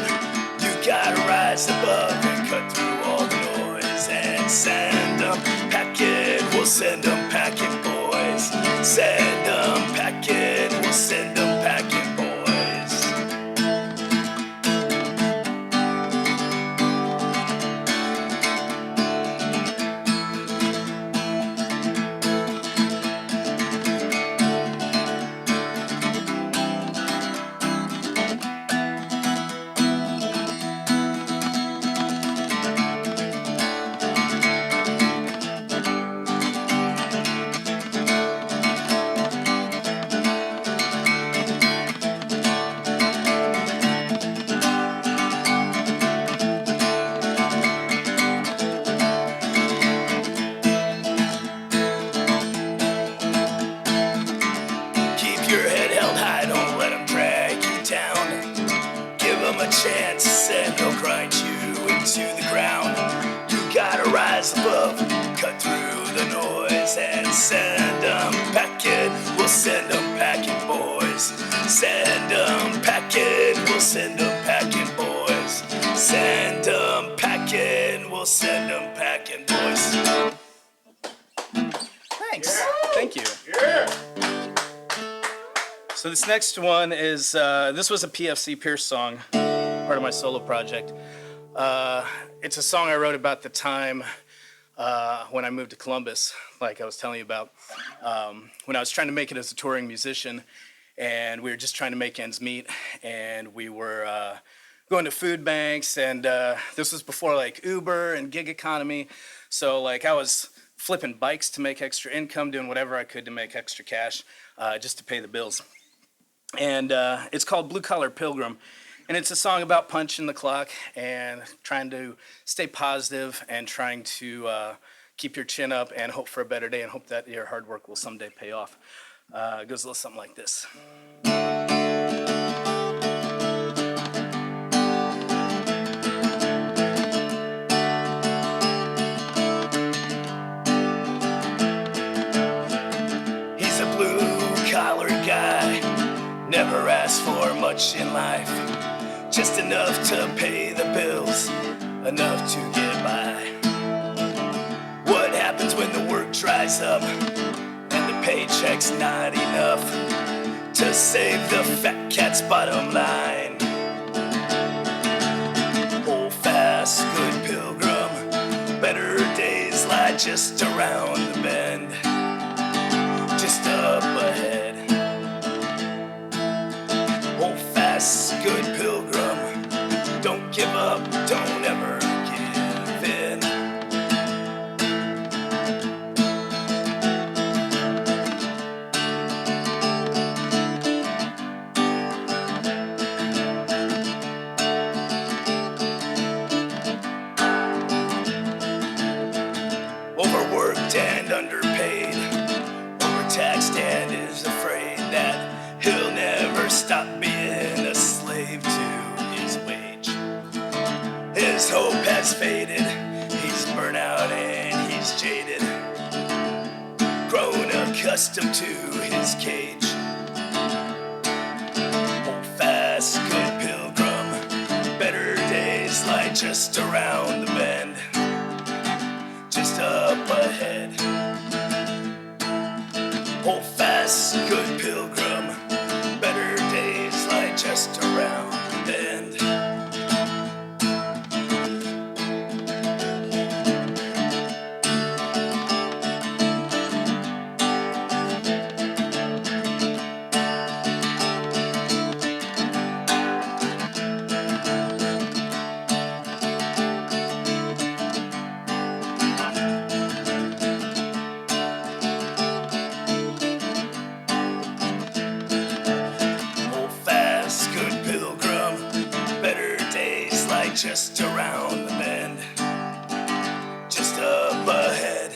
Speaker 2: You gotta rise above and cut through all the noise and send them packing. We'll send them packing, boys. Send them packing. We'll send them packing, boys. Keep your head held high, don't let them drag you down. Give them a chance and they'll grind you into the ground. You gotta rise above, cut through the noise and send them packing. We'll send them packing, boys. Send them packing. We'll send them packing, boys. Send them packing. We'll send them packing, boys. Thanks. Thank you.
Speaker 3: Yeah.
Speaker 2: So this next one is, this was a PFC Pierce song, part of my solo project. It's a song I wrote about the time when I moved to Columbus, like I was telling you about, when I was trying to make it as a touring musician, and we were just trying to make ends meet, and we were going to food banks, and this was before like Uber and gig economy, so like I was flipping bikes to make extra income, doing whatever I could to make extra cash, just to pay the bills. And it's called Blue Collar Pilgrim, and it's a song about punching the clock and trying to stay positive and trying to keep your chin up and hope for a better day and hope that your hard work will someday pay off. It goes a little something like this. He's a blue-collar guy, never asked for much in life, just enough to pay the bills, enough to get by. What happens when the work dries up and the paycheck's not enough to save the fat cat's bottom line? Old fast, good pilgrim, better days lie just around the bend, just up ahead. Old fast, good pilgrim, don't give up, don't ever give in. Overworked and underpaid, overtaxed and is afraid that he'll never stop being a slave to his wage. His hope has faded, he's burnt out and he's jaded, grown accustomed to his cage. Hold fast, good pilgrim, better days lie just around the bend, just up ahead. Hold fast, good pilgrim, better days lie just around the bend. Just around the bend, just up ahead.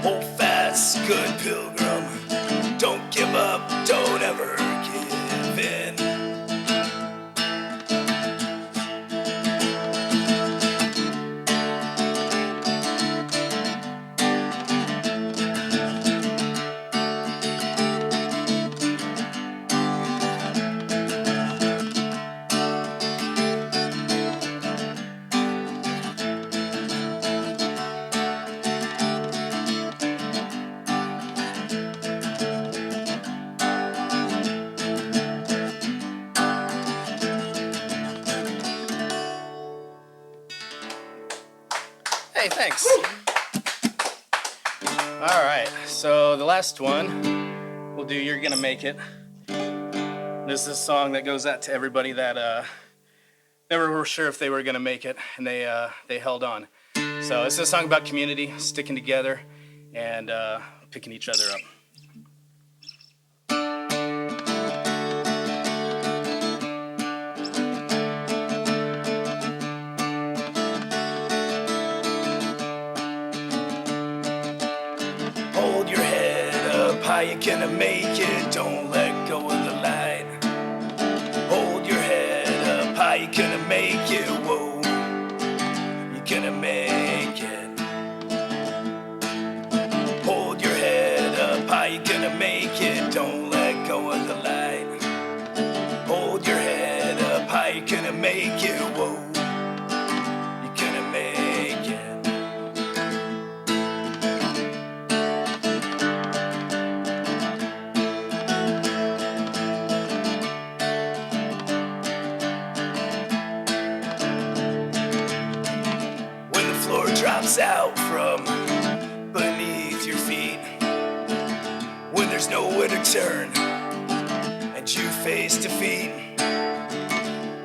Speaker 2: Hold fast, good pilgrim, don't give up, don't ever give in. Hey, thanks. All right, so the last one we'll do, You're Gonna Make It. This is a song that goes out to everybody that never were sure if they were gonna make it, and they held on. So it's a song about community, sticking together, and picking each other up. Hold your head up high, you're gonna make it, don't let go of the light. Hold your head up high, you're gonna make it, whoa, you're gonna make it. Hold your head up high, you're gonna make it, don't let go of the light. Hold your head up high, you're gonna make it, whoa, you're gonna make it. drops out from beneath your feet. When there's nowhere to turn and you face defeat,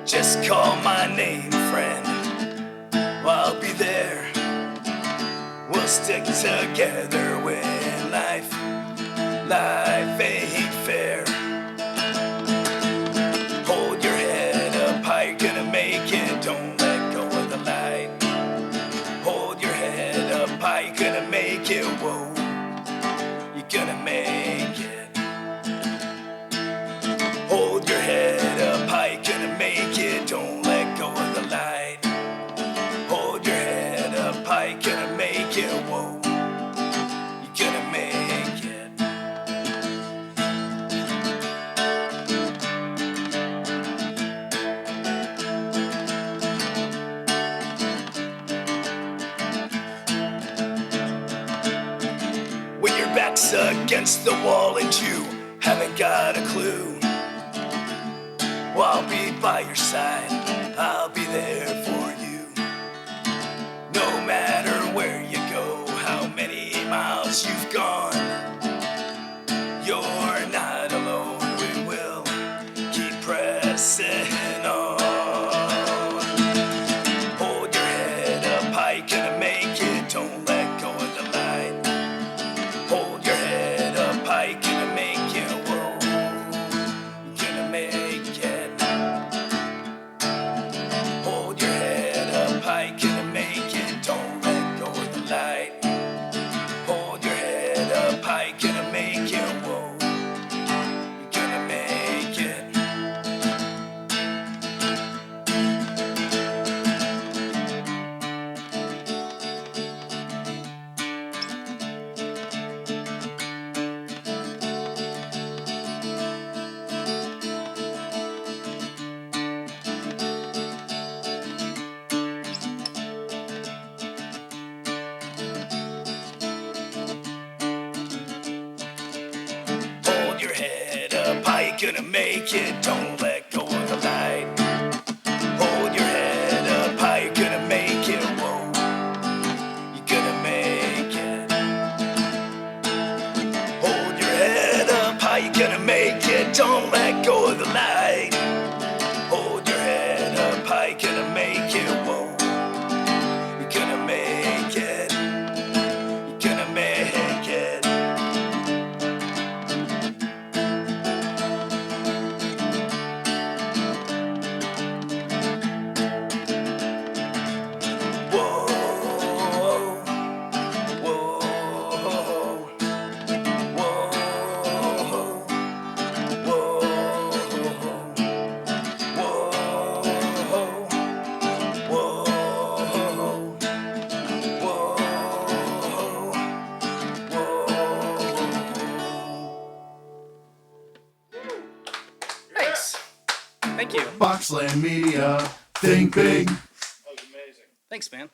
Speaker 2: just call my name, friend. I'll be there. We'll stick together when life ain't fair. Hold your head up high, you're gonna make it. Don't let go of the light. Hold your head up high, you're gonna make it. Whoa, you're gonna make it. Hold your head up high, you're gonna make it. Don't let go of the light. Hold your head up high, you're gonna make it. Whoa, you're gonna make it. When your back's against the wall and you haven't got a clue, well, I'll be by your side, I'll be there for you. No matter where you go, how many miles you've gone, you're not alone, we will keep pressing on. Hold your head up high, you're gonna make it, don't let go of the light. Hold your head up high, you're gonna make it, whoa, you're gonna make it. Hold your head up high, you're gonna make it, don't let go of the light. Hold your head up high, you're gonna make it, whoa, you're gonna make it. Hold your head up high, you're gonna make it, don't let go of the light. Hold your head up high, you're gonna make it, whoa, you're gonna make it. Hold your head up high, you're gonna make it, don't let go of the light. Hold your head up high, you're gonna make it, whoa, you're gonna make it, you're gonna make it. Whoa, whoa, whoa, whoa, Thanks. Thank you.
Speaker 4: Boxland Media. Think big.
Speaker 3: That was amazing.
Speaker 2: Thanks, man.